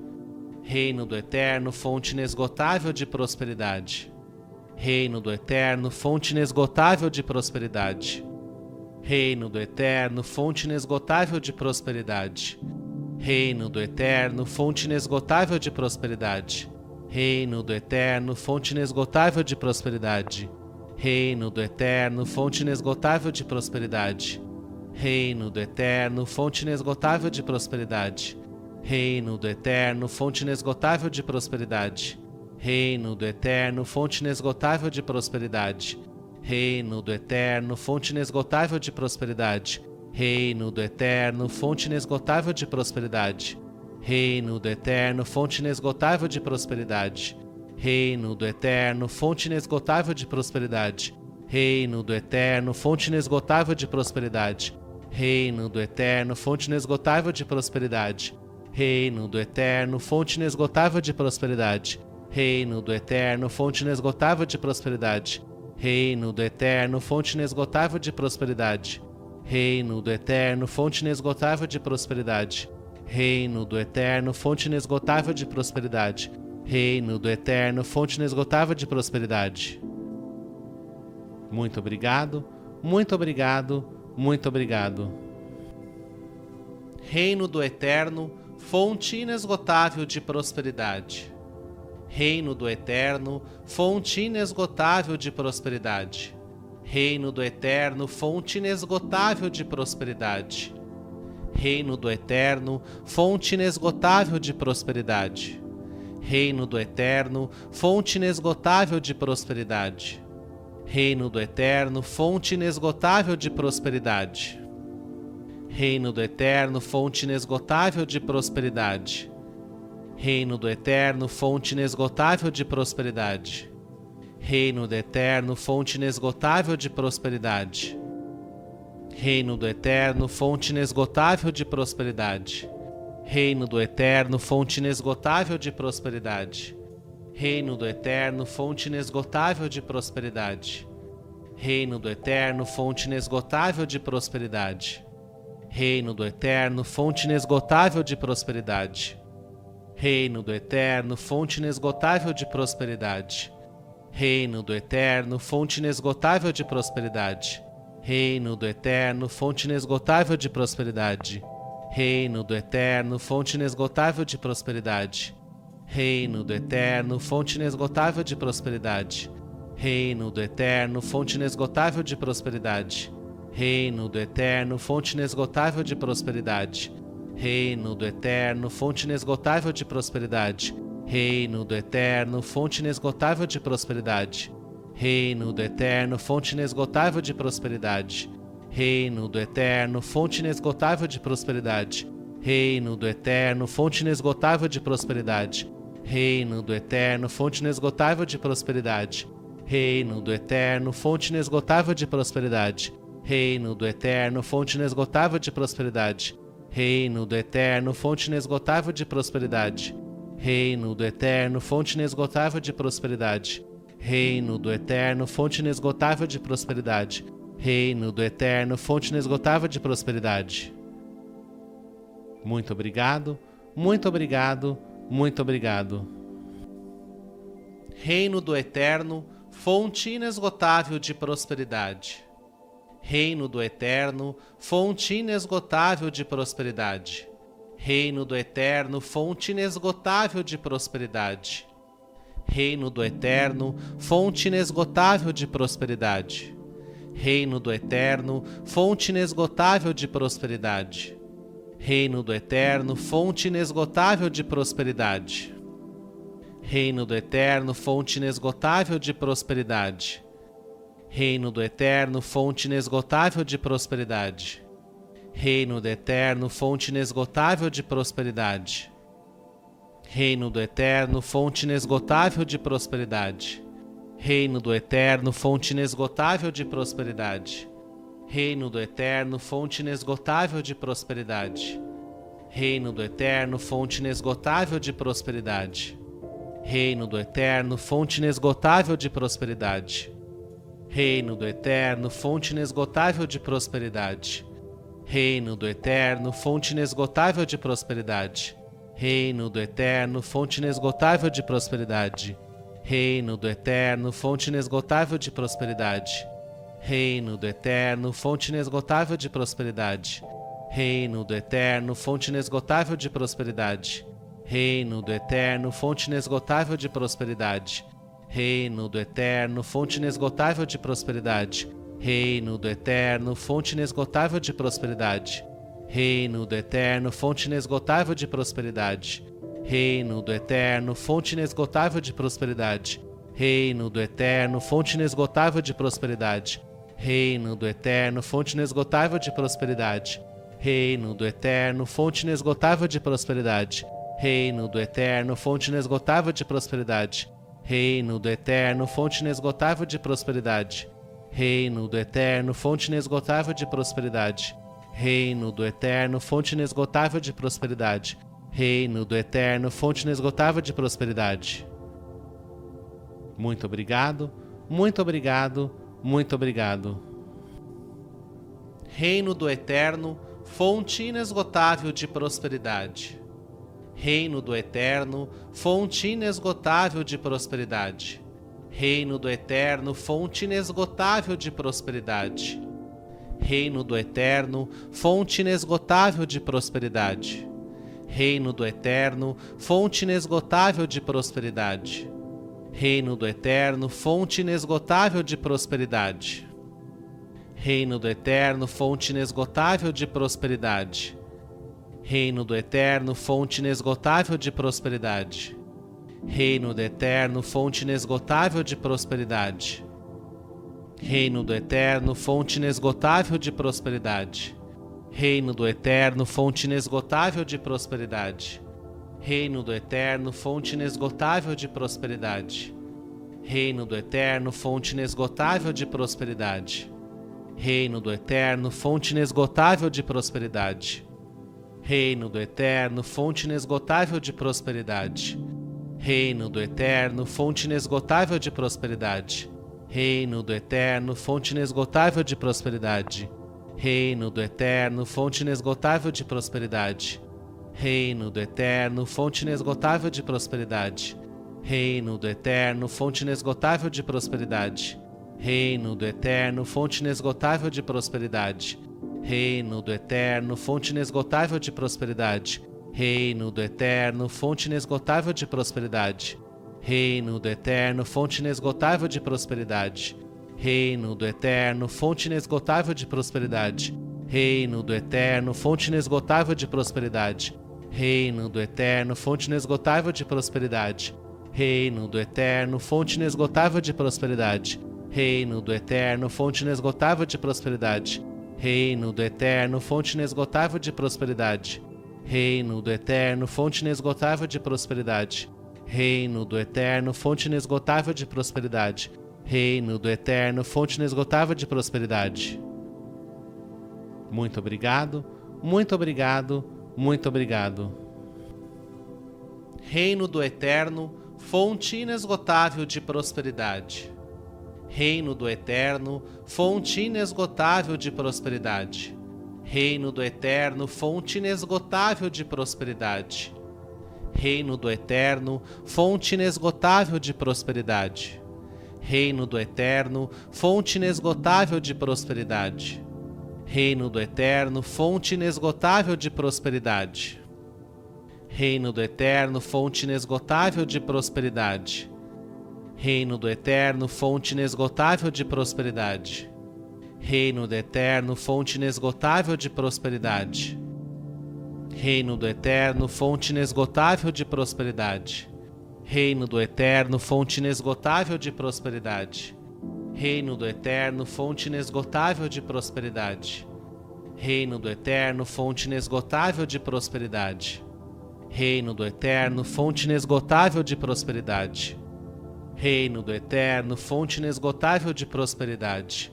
Speaker 1: Reino do Eterno, fonte inesgotável de prosperidade. Reino do Eterno, fonte inesgotável de prosperidade. Reino do Eterno, fonte inesgotável de prosperidade. Reino do Eterno, fonte inesgotável de prosperidade. Reino do Eterno, fonte inesgotável de prosperidade. Reino do Eterno, fonte inesgotável de prosperidade. Reino do Eterno, fonte inesgotável de prosperidade. Reino do Eterno, fonte inesgotável de prosperidade. Reino do Eterno, fonte inesgotável de prosperidade. Reino do Eterno, fonte inesgotável de prosperidade. Reino do Eterno, fonte inesgotável de prosperidade. Reino do Eterno, fonte inesgotável de prosperidade. Reino do Eterno, fonte inesgotável de prosperidade. Reino do Eterno, fonte inesgotável de prosperidade. Reino do Eterno, fonte inesgotável de prosperidade. Reino do Eterno, fonte inesgotável de prosperidade. Reino do Eterno, fonte inesgotável de prosperidade. Reino do Eterno, fonte inesgotável de prosperidade. Reino do Eterno, fonte inesgotável de prosperidade. Reino do Eterno, fonte inesgotável de prosperidade. Reino do Eterno, fonte inesgotável de prosperidade. Muito obrigado, muito obrigado, muito obrigado. Reino do Eterno, fonte inesgotável de prosperidade. Reino do Eterno, fonte inesgotável de prosperidade. Reino do Eterno, fonte inesgotável de prosperidade. Reino do Eterno, fonte inesgotável de prosperidade. Reino do Eterno, fonte inesgotável de prosperidade. Reino do Eterno, fonte inesgotável de prosperidade. Reino do Eterno, fonte inesgotável de prosperidade. Reino do Eterno, fonte inesgotável de prosperidade. Reino do Eterno, fonte inesgotável de prosperidade. Reino do Eterno, fonte inesgotável de prosperidade. Reino do Eterno, fonte inesgotável de prosperidade. Reino do Eterno, fonte inesgotável de prosperidade. Reino do Eterno, fonte inesgotável de prosperidade. Reino do Eterno, fonte inesgotável de prosperidade. Reino do Eterno, fonte inesgotável de prosperidade. Reino do Eterno, fonte inesgotável de prosperidade. Reino do Eterno, fonte inesgotável de prosperidade. Reino do Eterno, fonte inesgotável de prosperidade. Reino do Eterno, fonte inesgotável de prosperidade. Reino do Eterno, fonte inesgotável de prosperidade. Reino do Eterno, fonte inesgotável de prosperidade. Reino do Eterno, fonte inesgotável de prosperidade. Reino do Eterno, fonte inesgotável de prosperidade. Reino do Eterno, fonte inesgotável de prosperidade. Reino do Eterno, fonte inesgotável de prosperidade. Reino do Eterno, fonte inesgotável de prosperidade. Reino do Eterno, fonte inesgotável de prosperidade. Reino do Eterno, fonte inesgotável de prosperidade. Reino do Eterno, fonte inesgotável de prosperidade. Reino do Eterno, fonte inesgotável de prosperidade. Reino do Eterno, fonte inesgotável de prosperidade. Reino do Eterno, fonte inesgotável de prosperidade. Reino do Eterno, fonte inesgotável de prosperidade. Muito obrigado, muito obrigado, muito obrigado. Reino do Eterno, fonte inesgotável de prosperidade. Reino do Eterno, fonte inesgotável de prosperidade. Reino do Eterno, fonte inesgotável de prosperidade. Reino do Eterno, fonte inesgotável de prosperidade. Reino do Eterno, fonte inesgotável de prosperidade. Reino do Eterno, fonte inesgotável de prosperidade. Reino do Eterno, fonte inesgotável de prosperidade. Reino do Eterno, fonte inesgotável de prosperidade. Reino do Eterno, fonte inesgotável de prosperidade. Reino do Eterno, fonte inesgotável de prosperidade. Reino do Eterno, fonte inesgotável de prosperidade. Reino do Eterno, fonte inesgotável de prosperidade. Reino do Eterno, fonte inesgotável de prosperidade. Reino do Eterno, fonte inesgotável de prosperidade. Reino do Eterno, fonte inesgotável de prosperidade. Reino do Eterno, fonte inesgotável de prosperidade. Reino do Eterno, fonte inesgotável de prosperidade. Reino do Eterno, fonte inesgotável de prosperidade. Reino do Eterno, fonte inesgotável de prosperidade. Reino do Eterno, fonte inesgotável de prosperidade. Reino do Eterno, fonte inesgotável de prosperidade. Reino do Eterno, fonte inesgotável de prosperidade. Reino do Eterno, fonte inesgotável de prosperidade. Reino do Eterno, fonte inesgotável de prosperidade. Reino do Eterno, fonte inesgotável de prosperidade. Reino do Eterno, fonte inesgotável de prosperidade. Reino do Eterno, fonte inesgotável de prosperidade. Reino do Eterno, fonte inesgotável de prosperidade. Reino do Eterno, fonte inesgotável de prosperidade. Reino do Eterno, fonte inesgotável de prosperidade. Reino do Eterno, fonte inesgotável de prosperidade. Reino do Eterno, fonte inesgotável de prosperidade. Reino do Eterno, fonte inesgotável de prosperidade. Muito obrigado, muito obrigado, muito obrigado. Reino do Eterno, fonte inesgotável de prosperidade. Reino do Eterno, fonte inesgotável de prosperidade. Reino do Eterno, fonte inesgotável de prosperidade. Reino do Eterno, fonte inesgotável de prosperidade. Reino do Eterno, fonte inesgotável de prosperidade. Reino do Eterno, fonte inesgotável de prosperidade. Reino do Eterno, fonte inesgotável de prosperidade. Reino do Eterno, fonte inesgotável de prosperidade. Reino do Eterno, fonte inesgotável de prosperidade. Reino do Eterno, fonte inesgotável de prosperidade. Reino do Eterno, fonte inesgotável de prosperidade. Reino do Eterno, fonte inesgotável de prosperidade. Reino do Eterno, fonte inesgotável de prosperidade. Reino do Eterno, fonte inesgotável de prosperidade. Reino do Eterno, fonte inesgotável de prosperidade. Reino do Eterno, fonte inesgotável de prosperidade. Reino do Eterno, fonte inesgotável de prosperidade. Reino do Eterno, fonte inesgotável de prosperidade. Reino do Eterno, fonte inesgotável de prosperidade. Reino do Eterno, fonte inesgotável de prosperidade. Reino do Eterno, fonte inesgotável de prosperidade. Reino do Eterno, fonte inesgotável de prosperidade. Reino do Eterno, fonte inesgotável de prosperidade. Reino do Eterno, fonte inesgotável de prosperidade. Reino do Eterno, fonte inesgotável de prosperidade. Reino do Eterno, fonte inesgotável de prosperidade. Reino do Eterno, fonte inesgotável de prosperidade. Reino do Eterno, fonte inesgotável de prosperidade. Reino do Eterno, fonte inesgotável de prosperidade. Reino do Eterno, fonte inesgotável de prosperidade. Reino do Eterno, fonte inesgotável de prosperidade. Reino do Eterno, fonte inesgotável de prosperidade. Reino do Eterno, fonte inesgotável de prosperidade. Muito obrigado, muito obrigado, muito obrigado. Reino do Eterno, fonte inesgotável de prosperidade. Reino do Eterno, fonte inesgotável de prosperidade. Reino do Eterno, fonte inesgotável de prosperidade. Reino do Eterno, fonte inesgotável de prosperidade. Reino do Eterno, fonte inesgotável de prosperidade. Reino do Eterno, fonte inesgotável de prosperidade. Reino do Eterno, fonte inesgotável de prosperidade. Reino do Eterno, fonte inesgotável de prosperidade. Reino do Eterno, fonte inesgotável de prosperidade. Reino do Eterno, fonte inesgotável de prosperidade. Reino do Eterno, fonte inesgotável de prosperidade. Reino do Eterno, fonte inesgotável de prosperidade. Reino do Eterno, fonte inesgotável de prosperidade. Reino do Eterno, fonte inesgotável de prosperidade. Reino do Eterno, fonte inesgotável de prosperidade.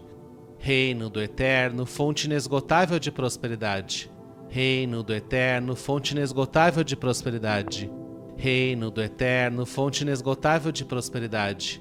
Speaker 1: Reino do Eterno, fonte inesgotável de prosperidade. Reino do Eterno, fonte inesgotável de prosperidade. Reino do Eterno, fonte inesgotável de prosperidade.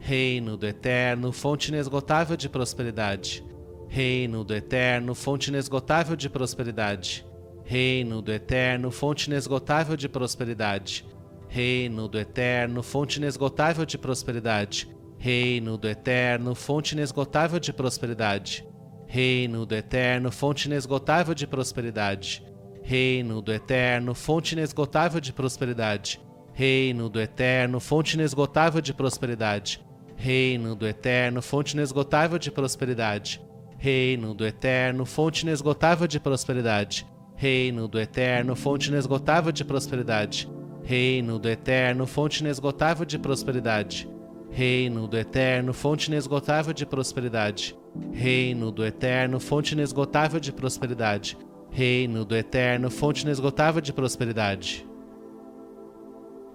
Speaker 1: Reino do Eterno, fonte inesgotável de prosperidade. Reino do Eterno, fonte inesgotável de prosperidade. Reino do Eterno, fonte inesgotável de prosperidade. Reino do Eterno, fonte inesgotável de prosperidade. Reino do Eterno, fonte inesgotável de prosperidade. Reino do Eterno, fonte inesgotável de prosperidade. Reino do Eterno, fonte inesgotável de prosperidade. Reino do Eterno, fonte inesgotável de prosperidade. Reino do Eterno, fonte inesgotável de prosperidade. Reino do Eterno, fonte inesgotável de prosperidade. Reino do Eterno, fonte inesgotável de prosperidade. Reino do Eterno, fonte inesgotável de prosperidade. Reino do Eterno, fonte inesgotável de prosperidade. Reino do Eterno, fonte inesgotável de prosperidade. Reino do Eterno, fonte inesgotável de prosperidade.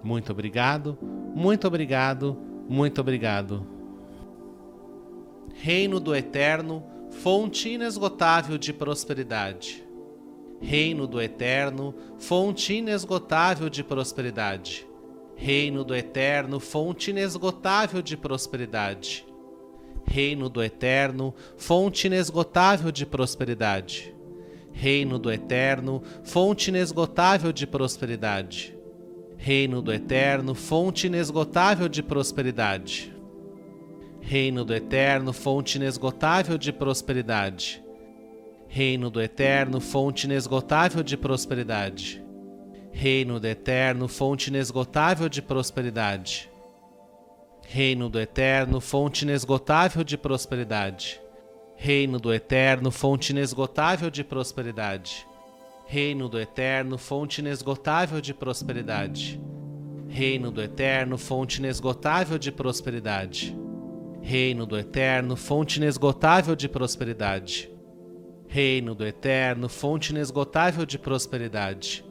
Speaker 1: Muito obrigado, muito obrigado, muito obrigado. Reino do Eterno, fonte inesgotável de prosperidade. Reino do Eterno, fonte inesgotável de prosperidade. Reino do Eterno, fonte inesgotável de prosperidade. Reino do Eterno, fonte inesgotável de prosperidade. Reino do Eterno, fonte inesgotável de prosperidade. Reino do Eterno, fonte inesgotável de prosperidade. Reino do Eterno, fonte inesgotável de prosperidade. Reino do Eterno, fonte inesgotável de prosperidade. Reino do Eterno, fonte inesgotável de prosperidade. Reino do Eterno, fonte inesgotável de prosperidade. Reino do Eterno, fonte inesgotável de prosperidade. Reino do Eterno, fonte inesgotável de prosperidade. Reino do Eterno, fonte inesgotável de prosperidade. Reino do Eterno, fonte inesgotável de prosperidade. Reino do Eterno, fonte inesgotável de prosperidade. Reino do Eterno, fonte inesgotável de prosperidade. Reino do Eterno, fonte inesgotável de prosperidade.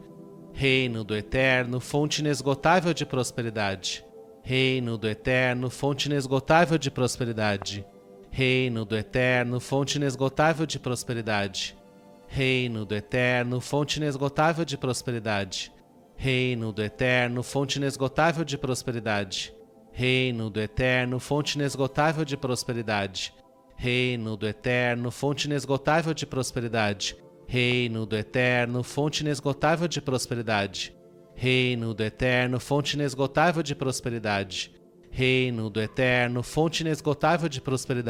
Speaker 1: Reino do Eterno, fonte inesgotável de prosperidade. Reino do Eterno, fonte inesgotável de prosperidade. Reino do Eterno, fonte inesgotável de prosperidade. Reino do Eterno, fonte inesgotável de prosperidade. Reino do Eterno, fonte inesgotável de prosperidade. Reino do Eterno, fonte inesgotável de prosperidade. Reino do Eterno, fonte inesgotável de prosperidade. Reino do Eterno, fonte inesgotável de prosperidade.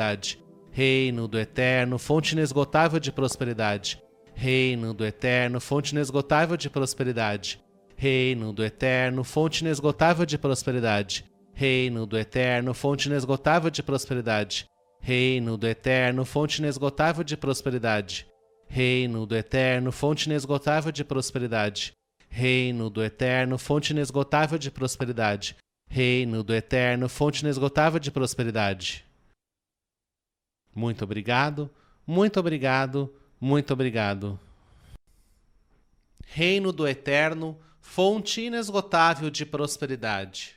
Speaker 1: Reino do Eterno, fonte inesgotável de prosperidade. Reino do Eterno, fonte inesgotável de prosperidade. Reino do Eterno, fonte inesgotável de prosperidade. Reino do Eterno, fonte inesgotável de prosperidade. Reino do Eterno, fonte inesgotável de prosperidade. Reino do Eterno, fonte inesgotável de prosperidade. Reino do Eterno, fonte inesgotável de prosperidade. Reino do Eterno, fonte inesgotável de prosperidade. Muito obrigado, muito obrigado, muito obrigado. Reino do Eterno, fonte inesgotável de prosperidade.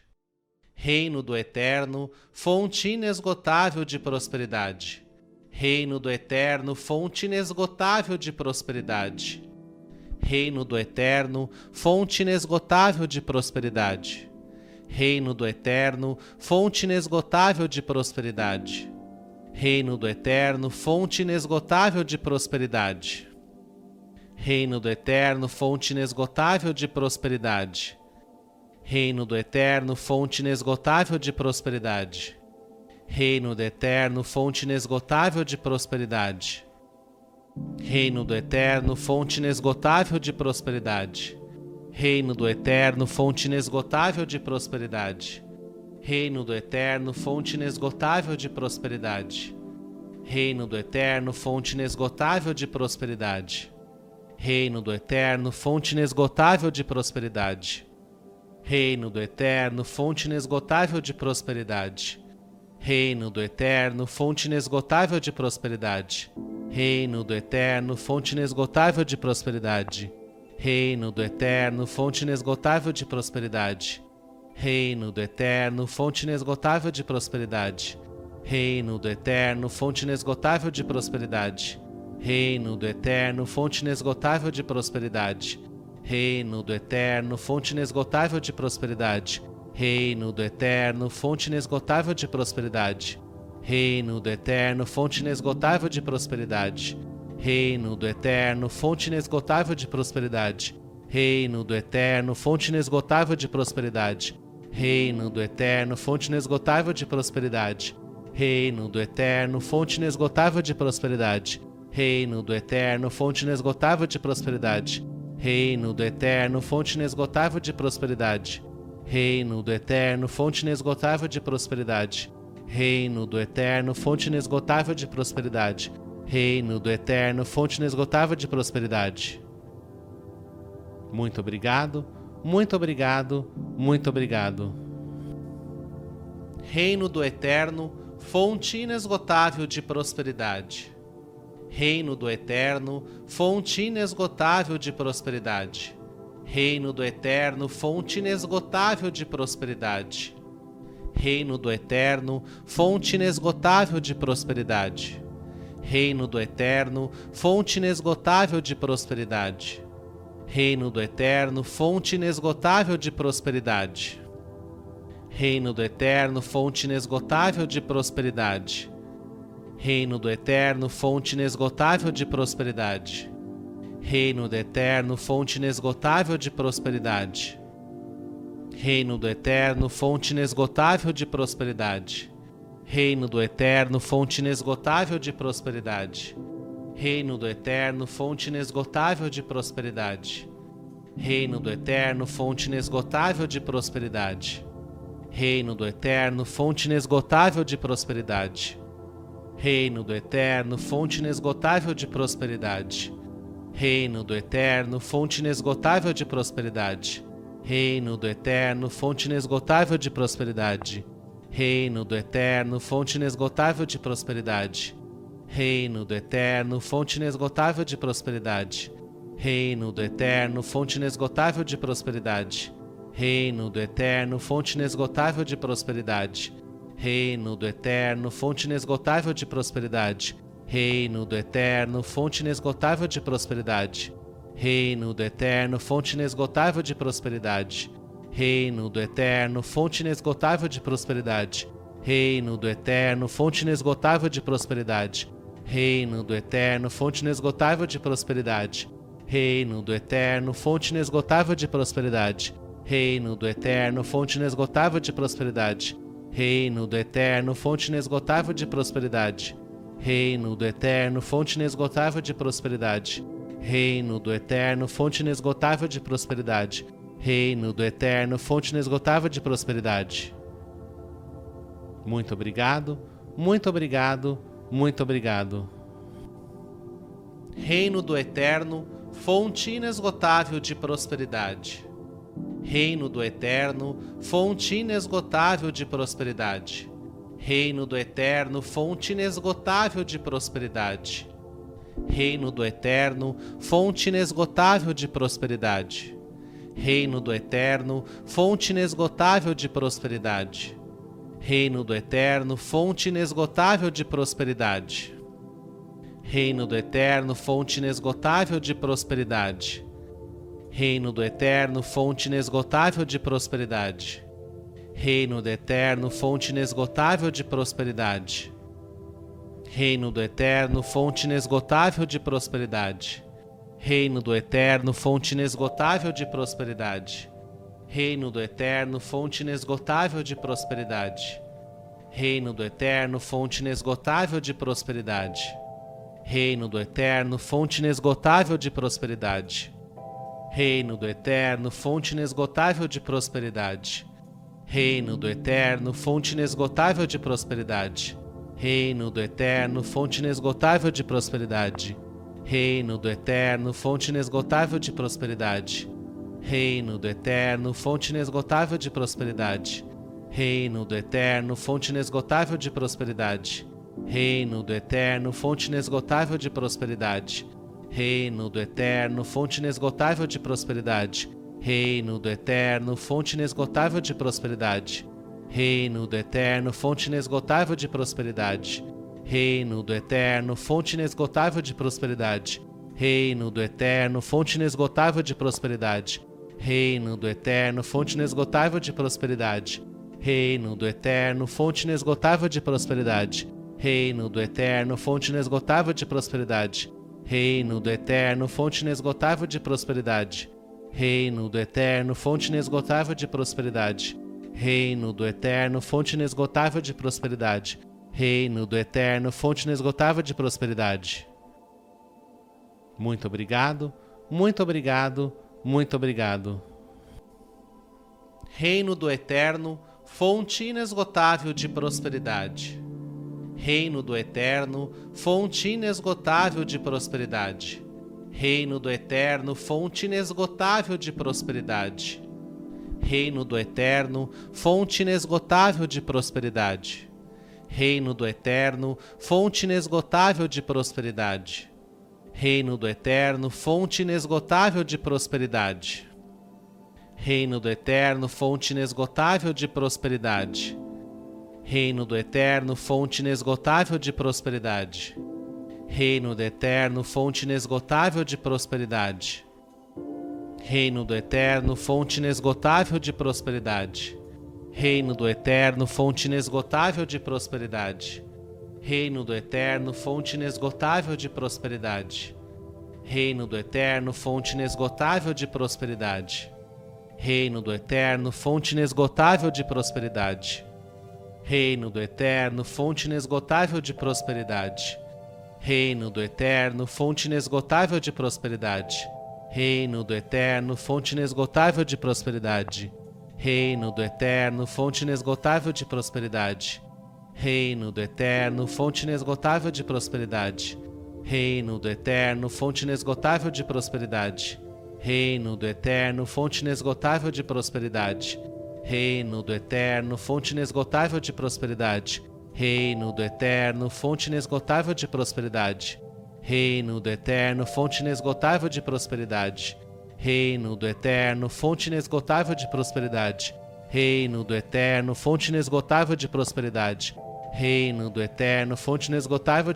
Speaker 1: Reino do Eterno, fonte inesgotável de prosperidade. Reino do Eterno, fonte inesgotável de prosperidade. Reino do Eterno, fonte inesgotável de prosperidade. Reino do Eterno, fonte inesgotável de prosperidade. Reino do Eterno, fonte inesgotável de prosperidade. Reino do Eterno, fonte inesgotável de prosperidade. Reino do Eterno, fonte inesgotável de prosperidade. Reino do Eterno, fonte inesgotável de prosperidade. Reino do Eterno, fonte inesgotável de prosperidade. Reino do Eterno, fonte inesgotável de prosperidade. Reino do Eterno, fonte inesgotável de prosperidade. Reino do Eterno, fonte inesgotável de prosperidade. Reino do Eterno, fonte inesgotável de prosperidade. Reino do Eterno, fonte inesgotável de prosperidade. Reino do Eterno, fonte inesgotável de prosperidade. Reino do Eterno, fonte inesgotável de prosperidade. Reino do Eterno, fonte inesgotável de prosperidade. Reino do Eterno, fonte inesgotável de prosperidade. Reino do Eterno, fonte inesgotável de prosperidade. Reino do Eterno, fonte inesgotável de prosperidade. Reino do Eterno, fonte inesgotável de prosperidade. Reino do Eterno, fonte inesgotável de prosperidade. Reino do Eterno, fonte inesgotável de prosperidade. Reino do Eterno, fonte inesgotável de prosperidade. Reino do Eterno, fonte inesgotável de prosperidade. Reino do Eterno, fonte inesgotável de prosperidade. Reino do Eterno, fonte inesgotável de prosperidade. Reino do Eterno, fonte inesgotável de prosperidade. Reino do Eterno, fonte inesgotável de prosperidade. Reino do Eterno, fonte inesgotável de prosperidade. Reino do Eterno, fonte inesgotável de prosperidade. Reino do Eterno, fonte inesgotável de prosperidade. Muito obrigado, muito obrigado, muito obrigado. Reino do Eterno, fonte inesgotável de prosperidade. Reino do Eterno, fonte inesgotável de prosperidade. Reino do Eterno, fonte inesgotável de prosperidade. Reino do Eterno, fonte inesgotável de prosperidade. Reino do Eterno, fonte inesgotável de prosperidade. Reino do Eterno, fonte inesgotável de prosperidade. Reino do Eterno, fonte inesgotável de prosperidade. Reino do Eterno, fonte inesgotável de prosperidade. Reino do Eterno, fonte inesgotável de prosperidade. Reino do Eterno, fonte inesgotável de prosperidade. Reino do Eterno, fonte inesgotável de prosperidade. Reino do Eterno, fonte inesgotável de prosperidade. Reino do Eterno, fonte inesgotável de prosperidade. Reino do Eterno, fonte inesgotável de prosperidade. Reino do Eterno, fonte inesgotável de prosperidade. Reino do Eterno, fonte inesgotável de prosperidade. Reino do Eterno, fonte inesgotável de prosperidade. Reino do Eterno, fonte inesgotável de prosperidade. Reino do Eterno, fonte inesgotável de prosperidade. Reino do Eterno, fonte inesgotável de prosperidade. Reino do Eterno, fonte inesgotável de prosperidade. Reino do Eterno, fonte inesgotável de prosperidade. Reino do Eterno, fonte inesgotável de prosperidade. Reino do Eterno, fonte inesgotável de prosperidade. Reino do Eterno, fonte inesgotável de prosperidade. Reino do Eterno, fonte inesgotável de prosperidade. Reino do Eterno, fonte inesgotável de prosperidade. Reino do Eterno, fonte inesgotável de prosperidade. Reino do Eterno, fonte inesgotável de prosperidade. Reino do Eterno, fonte inesgotável de prosperidade. Reino do Eterno, fonte inesgotável de prosperidade. Reino do Eterno, fonte inesgotável de prosperidade. Reino do Eterno, fonte inesgotável de prosperidade. Muito obrigado, muito obrigado, muito obrigado. Reino do Eterno, fonte inesgotável de prosperidade. Reino do Eterno, fonte inesgotável de prosperidade. Reino do Eterno, fonte inesgotável de prosperidade. Reino do Eterno, fonte inesgotável de prosperidade. Reino do Eterno, fonte inesgotável de prosperidade. Reino do Eterno, fonte inesgotável de prosperidade. Reino do Eterno, fonte inesgotável de prosperidade. Reino do Eterno, fonte inesgotável de prosperidade. Reino do Eterno, fonte inesgotável de prosperidade. Reino do Eterno, fonte inesgotável de prosperidade. Reino do Eterno, fonte inesgotável de prosperidade. Reino do Eterno, fonte inesgotável de prosperidade. Reino do Eterno, fonte inesgotável de prosperidade. Reino do Eterno, fonte inesgotável de prosperidade. Reino do Eterno, fonte inesgotável de prosperidade. Reino do Eterno, fonte inesgotável de prosperidade. Reino do Eterno, fonte inesgotável de prosperidade. Reino do Eterno, fonte inesgotável de prosperidade. Reino do Eterno, fonte inesgotável de prosperidade. Reino do Eterno, fonte inesgotável de prosperidade. Reino do Eterno, fonte inesgotável de prosperidade. Reino do Eterno, fonte inesgotável de prosperidade. Reino do Eterno, fonte inesgotável de prosperidade. Reino do Eterno, fonte inesgotável de prosperidade. Reino do Eterno, fonte inesgotável de prosperidade. Reino do Eterno, fonte inesgotável de prosperidade. Reino do Eterno, fonte inesgotável de prosperidade. Reino do Eterno, fonte inesgotável de prosperidade. Reino do Eterno, fonte inesgotável de prosperidade. Reino do Eterno, fonte inesgotável de prosperidade. Reino do Eterno, fonte inesgotável de prosperidade. Reino do Eterno, fonte inesgotável de prosperidade. Reino do Eterno, fonte inesgotável de prosperidade. Muito obrigado, muito obrigado, muito obrigado. Reino do Eterno, fonte inesgotável de prosperidade. Reino do Eterno, fonte inesgotável de prosperidade. Reino do Eterno, fonte inesgotável de prosperidade. Reino do Eterno, fonte inesgotável de prosperidade. Reino do Eterno, fonte inesgotável de prosperidade. Reino do Eterno, fonte inesgotável de prosperidade. Reino do Eterno, fonte inesgotável de prosperidade. Reino do Eterno, fonte inesgotável de prosperidade. Reino do Eterno, fonte inesgotável de prosperidade. Reino do Eterno, fonte inesgotável de prosperidade. Reino do Eterno, fonte inesgotável de prosperidade. Reino do Eterno, fonte inesgotável de prosperidade. Reino do Eterno, fonte inesgotável de prosperidade. Reino do Eterno, fonte inesgotável de prosperidade. Reino do Eterno, fonte inesgotável de prosperidade. Reino do Eterno, fonte inesgotável de prosperidade. Reino do Eterno, fonte inesgotável de prosperidade. Reino do Eterno, fonte inesgotável de prosperidade. Reino do Eterno, fonte inesgotável de prosperidade. Reino do Eterno, fonte inesgotável de prosperidade. Reino do Eterno, fonte inesgotável de prosperidade. Reino do Eterno, fonte inesgotável de prosperidade. Reino do Eterno, fonte inesgotável de prosperidade. Reino do Eterno, fonte inesgotável de prosperidade. Reino do Eterno, fonte inesgotável de prosperidade. Reino do Eterno, fonte inesgotável de prosperidade. Reino do Eterno, fonte inesgotável de prosperidade. Reino do Eterno, fonte inesgotável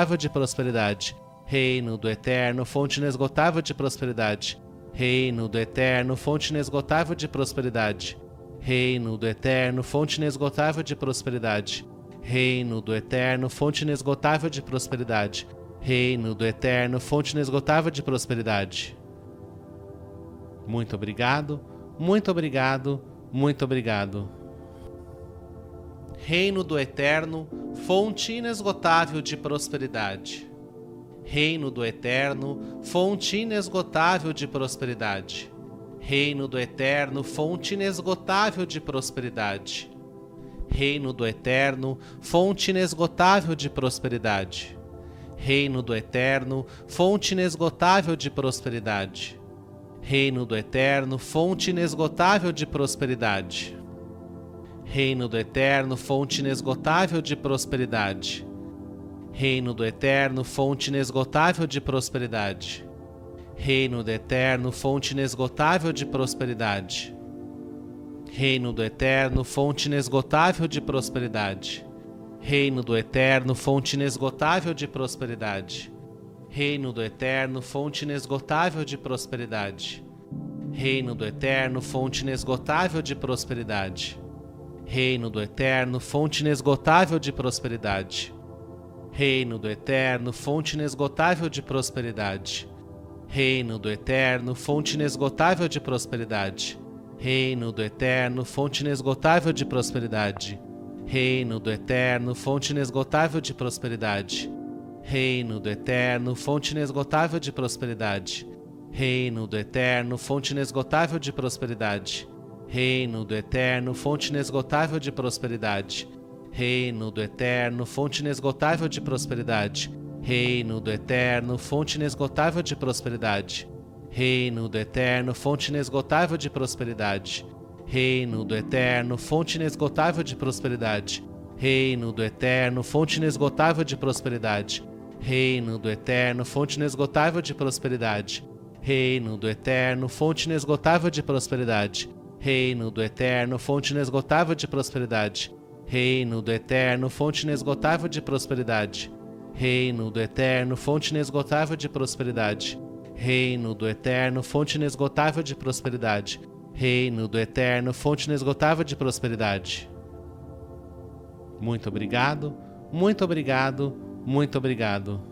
Speaker 1: de prosperidade. Reino do Eterno, fonte inesgotável de prosperidade. Reino do Eterno, fonte inesgotável de prosperidade. Reino do Eterno, fonte inesgotável de prosperidade. Reino do Eterno, fonte inesgotável de prosperidade. Reino do Eterno, fonte inesgotável de prosperidade. Muito obrigado, muito obrigado, muito obrigado. Reino do Eterno, fonte inesgotável de prosperidade. Reino do Eterno, fonte inesgotável de prosperidade. Reino do Eterno, fonte inesgotável de prosperidade. Reino do Eterno, fonte inesgotável de prosperidade. Reino do Eterno, fonte inesgotável de prosperidade. Reino do Eterno, fonte inesgotável de prosperidade. Reino do Eterno, fonte inesgotável de prosperidade. Reino do Eterno, fonte inesgotável de prosperidade. Reino do Eterno, fonte inesgotável de prosperidade. Reino do Eterno, fonte inesgotável de prosperidade. Reino do Eterno, fonte inesgotável de prosperidade. Reino do Eterno, fonte inesgotável de prosperidade. Reino do Eterno, fonte inesgotável de prosperidade. Reino do Eterno, fonte inesgotável de prosperidade. Reino do Eterno, fonte inesgotável de prosperidade. Reino do Eterno, fonte inesgotável de prosperidade. Reino do Eterno, fonte inesgotável de prosperidade. Reino do Eterno, fonte inesgotável de prosperidade. Reino do Eterno, fonte inesgotável de prosperidade. Reino do Eterno, fonte inesgotável de prosperidade. Reino do Eterno, fonte inesgotável de prosperidade. Reino do Eterno, fonte inesgotável de prosperidade. Reino do Eterno, fonte inesgotável de prosperidade. Reino do Eterno, fonte inesgotável de prosperidade. Reino do Eterno, fonte inesgotável de prosperidade. Reino do Eterno, fonte inesgotável de prosperidade. Reino do Eterno, fonte inesgotável de prosperidade. Reino do Eterno, fonte inesgotável de prosperidade. Reino do Eterno, fonte inesgotável de prosperidade. Reino do Eterno, fonte inesgotável de prosperidade. Reino do Eterno, fonte inesgotável de prosperidade. Reino do Eterno, fonte inesgotável de prosperidade. Reino do Eterno, fonte inesgotável de prosperidade. Muito obrigado, muito obrigado, muito obrigado.